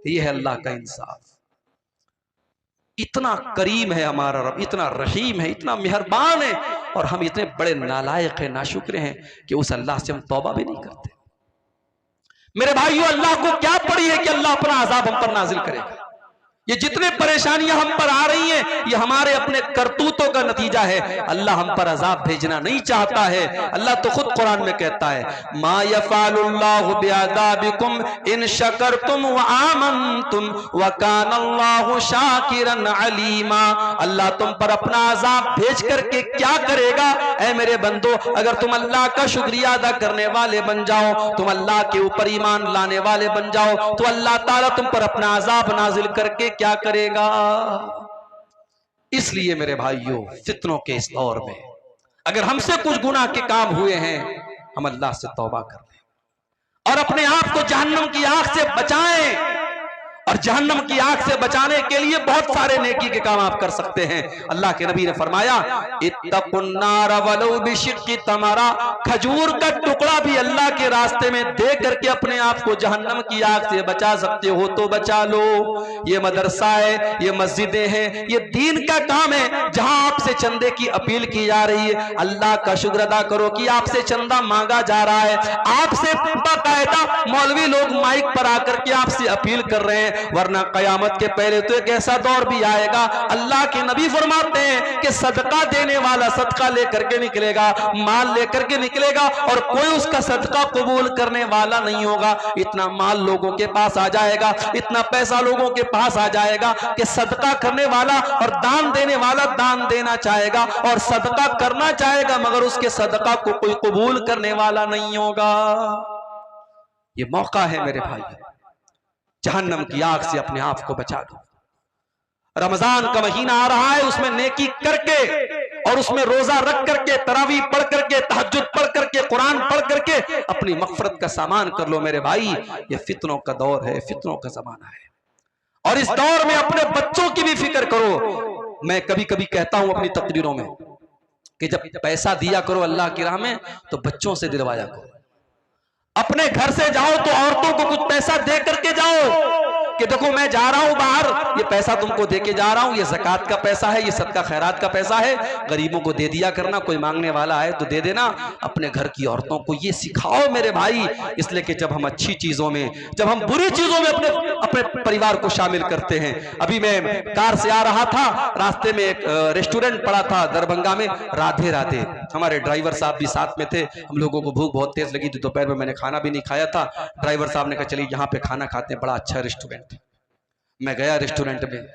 ये है अल्लाह का इंसाफ। इतना करीम है हमारा रब, इतना रहीम है, इतना मेहरबान है, और हम इतने बड़े नालायक हैं, नाशुक्र हैं कि उस अल्लाह से हम तौबा भी नहीं करते। मेरे भाइयों, अल्लाह को क्या पड़ी है कि अल्लाह अपना अजाब हम पर नाजिल करेगा। ये जितने परेशानियां हम पर आ रही हैं ये हमारे अपने करतूतों का नतीजा है। अल्लाह हम पर अजाब भेजना नहीं चाहता है। अल्लाह तो खुद कुरान में कहता है मा यफ़अलुल्लाहु बिअज़ाबिकुम इन शकरतुम व आमनतुम व कानल्लाहु शाकिरन अलीमा। अल्लाह तुम पर अपना अजाब भेज करके क्या करेगा ऐ मेरे बंदो, अगर तुम अल्लाह का शुक्रिया अदा करने वाले बन जाओ, तुम अल्लाह के ऊपर ईमान लाने वाले बन जाओ, तो अल्लाह ताला तुम पर अपना अजाब नाजिल करके क्या करेगा। इसलिए मेरे भाइयों, फितनों के इस दौर में अगर हमसे कुछ गुनाह के काम हुए हैं, हम अल्लाह से तौबा कर लें और अपने आप को जहन्नम की आग से बचाएं। और जहन्नम की आग से बचाने के लिए बहुत सारे नेकी के काम आप कर सकते हैं। अल्लाह के नबी ने फरमाया इत्तकुन्नार वलौ बिशिक्की तमरा, खजूर का टुकड़ा भी अल्लाह के रास्ते में दे करके अपने आप को जहन्नम की आग से बचा सकते हो तो बचा लो। ये मदरसा है, ये मस्जिदें हैं, ये दीन का काम है जहां आपसे चंदे की अपील की जा रही है। अल्लाह का शुक्र अदा करो कि आपसे चंदा मांगा जा रहा है, आपसे बाकायदा मौलवी लोग माइक पर आकर के आपसे अपील कर रहे हैं, वरना कयामत के पहले तो एक ऐसा दौर भी आएगा, अल्लाह के नबी फरमाते हैं कि सदका देने वाला सदका लेकर के निकलेगा, माल लेकर के निकलेगा और कोई उसका सदका कबूल करने वाला नहीं होगा। इतना माल लोगों के पास आ जाएगा, इतना पैसा लोगों के पास आ जाएगा कि सदका करने वाला और दान देने वाला दान देना चाहेगा और सदका करना चाहेगा, मगर उसके सदका को कोई कबूल करने वाला नहीं होगा। ये मौका है मेरे भाई, जहन्नम की आग से अपने आप को बचा लो। रमजान का महीना आ रहा है, उसमें नेकी करके और उसमें रोजा रख करके, तरावी पढ़ करके, तहज्जुद पढ़ करके, कुरान पढ़ करके अपनी मग़फ़िरत का सामान कर लो मेरे भाई। ये फितनों का दौर है, फितनों का जमाना है, और इस दौर में अपने बच्चों की भी फिक्र करो। मैं कभी कभी कहता हूं अपनी तकरीरों में कि जब पैसा दिया करो अल्लाह की राह में तो बच्चों से दिलवाया करो। अपने घर से जाओ तो औरतों को कुछ पैसा दे करके जाओ कि देखो मैं जा रहा हूं बाहर, ये पैसा तुमको दे के जा रहा हूं, ये ज़कात का पैसा है, ये सदका खैरात का पैसा है, गरीबों को दे दिया करना, कोई मांगने वाला है तो दे देना। अपने घर की औरतों को ये सिखाओ मेरे भाई, इसलिए कि जब हम अच्छी चीजों में, जब हम बुरी चीजों में अपने परिवार को शामिल करते हैं। अभी मैं कार से आ रहा था, रास्ते में एक रेस्टोरेंट पड़ा था दरभंगा में, राधे राधे, हमारे ड्राइवर साहब भी साथ में थे। हम लोगों को भूख बहुत तेज लगी थी, दोपहर में मैंने खाना भी नहीं खाया था। ड्राइवर साहब ने कहा चलिए यहाँ पे खाना खाते हैं, बड़ा अच्छा रेस्टोरेंट। मैं गया रेस्टोरेंट में,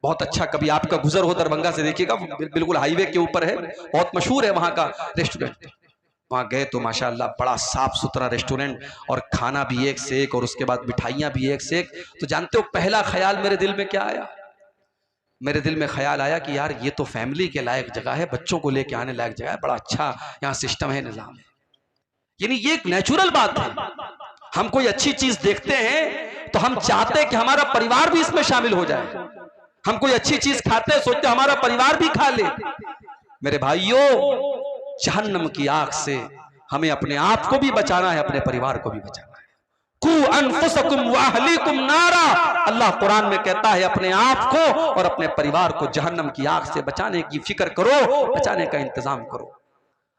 बहुत अच्छा, कभी आपका गुजर हो दरभंगा से देखिएगा, बिल्कुल हाईवे के ऊपर है, बहुत मशहूर है वहां का रेस्टोरेंट। वहां गए तो माशाअल्लाह बड़ा साफ सुथरा रेस्टोरेंट और खाना भी एक से एक, और उसके बाद मिठाइयां भी एक से एक। तो जानते हो पहला ख्याल मेरे दिल में क्या आया? मेरे दिल में ख्याल आया कि यार ये तो फैमिली के लायक जगह है, बच्चों को लेके आने लायक जगह है, बड़ा अच्छा यहाँ सिस्टम है, निजाम है। यानी ये एक नेचुरल बात है। हम कोई अच्छी चीज देखते हैं तो हम चाहते हैं कि हमारा परिवार भी इसमें शामिल हो जाए। हम कोई अच्छी चीज खाते हैं, सोचते हैं हमारा परिवार भी खा ले। मेरे भाइयों, जहन्नम की आग से हमें अपने आप को भी बचाना है, अपने परिवार को भी बचाना है। कू अनफुसकुम व अहलीकुम नारा, अल्लाह कुरान में कहता है अपने आप को और अपने परिवार को जहन्नम की आग से बचाने की फिक्र करो, बचाने का इंतजाम करो।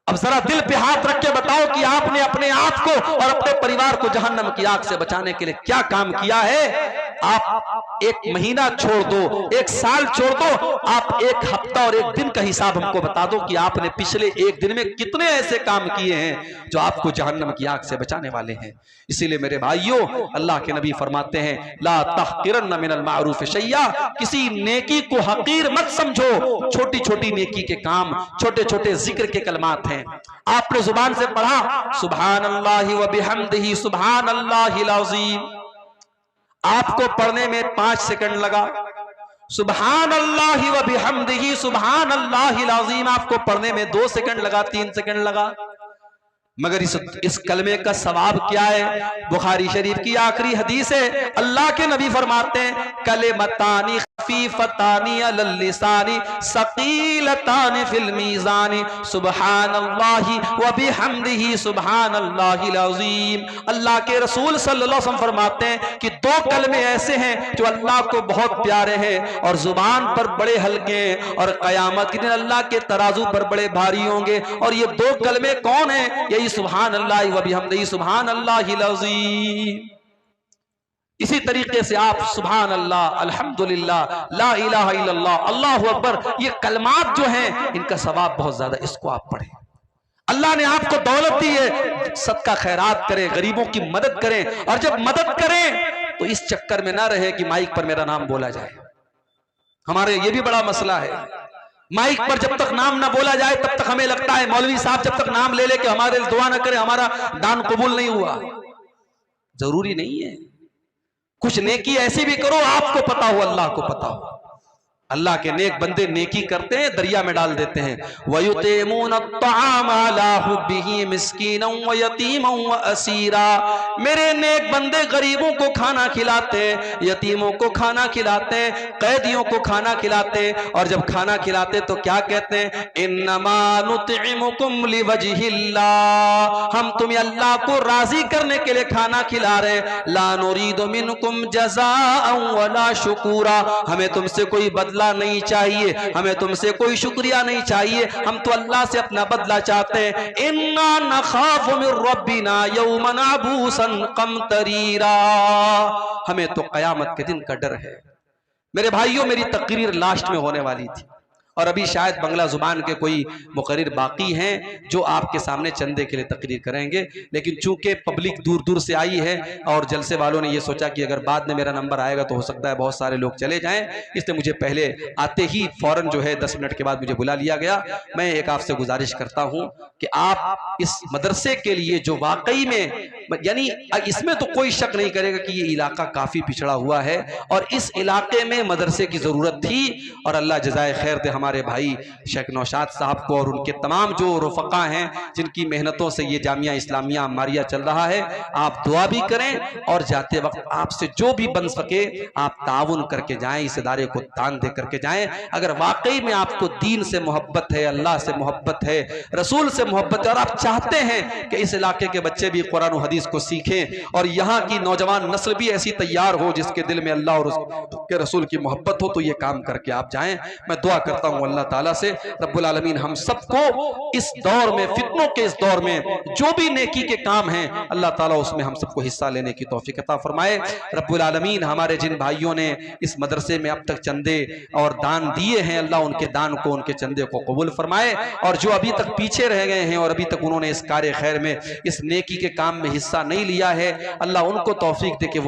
अब जरा दिल पे हाथ रख के बताओ कि आपने अपने आप को और अपने परिवार को जहन्नम की आग से बचाने के लिए क्या काम किया है। आप एक महीना छोड़ दो, एक साल छोड़ दो, आप एक हफ्ता और एक दिन का हिसाब हमको बता दो कि आपने पिछले एक दिन में कितने ऐसे काम किए हैं जो आपको जहन्नम की आग से बचाने वाले हैं। इसीलिए मेरे भाइयों, अल्लाह के नबी फरमाते हैं, ला तहकिरन्न मिनल मारूफ शैया, किसी नेकी को हकीर मत समझो। छोटी छोटी नेकी के काम, छोटे छोटे जिक्र के कलमात हैं। आपने जुबान से पढ़ा सुभान अल्लाह व बिहम्दिही सुभान अल्लाहिल अज़ीम, आपको पढ़ने में 5 सेकंड लगा। सुभान अल्लाह व बिहम्दिही सुभान अल्लाहिल अज़ीम आपको पढ़ने में 2 सेकंड लगा, 3 सेकंड लगा। मगर इस कलमे का सवाब क्या है? बुखारी शरीफ की आखिरी हदीस है, अल्लाह के नबी फरमाते हैं, कलिमतानी खफीफतानी अलल लिसानी सकीलतानी फिल मीज़ानी सुब्हानल्लाहि व बिहम्दिही सुब्हानल्लाहिल अज़ीम। अल्लाह के रसूल सल्लल्लाहु अलैहि वसल्लम फरमाते हैं कि 2 कलमे ऐसे हैं जो अल्लाह को बहुत प्यारे हैं और जुबान पर बड़े हल्के हैं और कयामत के दिन अल्लाह के तराजू पर बड़े भारी होंगे। और ये 2 कलमे कौन है? यही सुभान अल्लाह व बिहम्दिही सुभान अल्लाहिल अज़ीम। इसी तरीके से आप सुभान अल्लाह, अल्हम्दुलिल्लाह, ला इलाहा इल्लल्लाह, अल्लाहु अकबर, ये कलमात जो हैं इनका सवाब बहुत ज्यादा, इसको आप पढ़ें। अल्लाह ने आपको दौलत दी है, सदका खैरात करें, गरीबों की मदद करें। और जब मदद करें तो इस चक्कर में ना रहे कि माइक पर मेरा नाम बोला जाए। हमारे ये भी बड़ा मसला है, माइक पर जब तक नाम ना बोला जाए तब तक हमें लगता है मौलवी साहब जब तक नाम ले ले के हमारे लिए दुआ ना करे, हमारा दान कबूल नहीं हुआ। जरूरी नहीं है, कुछ नेकी ऐसी भी करो आपको पता हो, अल्लाह को पता हो। अल्लाह के नेक बंदे नेकी करते हैं, दरिया में डाल देते हैं। वयुतीमून अत्तआम अला हुब्बिही मिस्कीनन व यतीमन व असीरा, मेरे नेक बंदे गरीबों को खाना खिलाते, यतीमों को खाना खिलाते, कैदियों को खाना खिलाते। और जब खाना खिलाते तो क्या कहते हैं? इन्नमा नुतइमुकुम लिवजहिल्लाह, हम तुम्हें अल्लाह को राजी करने के लिए खाना खिला रहे हैं। ला नुरीदु मिनकुम जज़ाअन वला शुकूरा, हमें तुमसे कोई बदला नहीं चाहिए, हमें तुमसे कोई शुक्रिया नहीं चाहिए, हम तो अल्लाह से अपना बदला चाहते हैं। इन्ना नखाफु मिर रब्बिना यौमन अबूसन कमतरीरा, हमें तो कयामत के दिन का डर है। मेरे भाइयों, मेरी तकरीर लास्ट में होने वाली थी और अभी शायद बंगला जुबान के कोई मुकर्रिर बाकी हैं जो आपके सामने चंदे के लिए तकरीर करेंगे, लेकिन चूंकि पब्लिक दूर दूर से आई है और जलसे वालों ने ये सोचा कि अगर बाद में मेरा नंबर आएगा तो हो सकता है बहुत सारे लोग चले जाएं, इसलिए मुझे पहले आते ही फौरन जो है 10 मिनट के बाद मुझे बुला लिया गया। मैं एक आपसे गुजारिश करता हूं कि आप इस मदरसे के लिए जो वाकई में, यानी इसमें तो कोई शक नहीं करेगा कि ये इलाका काफी पिछड़ा हुआ है और इस इलाके में मदरसे की जरूरत थी। और अल्लाह जज़ाए खैर दे हमारे भाई शेख नौशाद साहब को और उनके तमाम जो रुफका हैं जिनकी मेहनतों से ये जामिया इस्लामिया अम्मारिया चल रहा है। आप दुआ भी करें और जाते वक्त आपसे जो भी बन सके आप ताउन करके जाएं, इस इदारे को दान दे करके जाएं। अगर वाकई में आपको दीन से मोहब्बत है, अल्लाह से मोहब्बत है, रसूल से मोहब्बत है और आप चाहते हैं कि इस इलाके के बच्चे भी कुरान और हदीस को सीखें और यहाँ की नौजवान नस्ल भी ऐसी तैयार हो जिसके दिल में अल्लाह और उसके रसूल की मोहब्बत हो, तो ये काम करके आप जाएं। मैं दुआ करता हूँ अल्लाह ताला से रब्बुल आलमीन हम सबको इस दौर में, फितनों के इस दौर में जो भी नेकी के काम हैं अल्लाह ताला उसमें हम सबको हिस्सा लेने की तौफीक अता फरमाए। रब्बुल आलमीन हमारे जिन भाइयों ने इस मदरसे में अब तक चंदे और दान दिए हैं, अल्लाह उनके दान को, उनके चंदे को कबूल फरमाए। और जो अभी तक पीछे रह गए हैं और अभी तक उन्होंने इस कार्य खैर में, इस नेकी के काम में हिस्सा नहीं लिया है, अल्लाह उनको तौफीक दे कि वो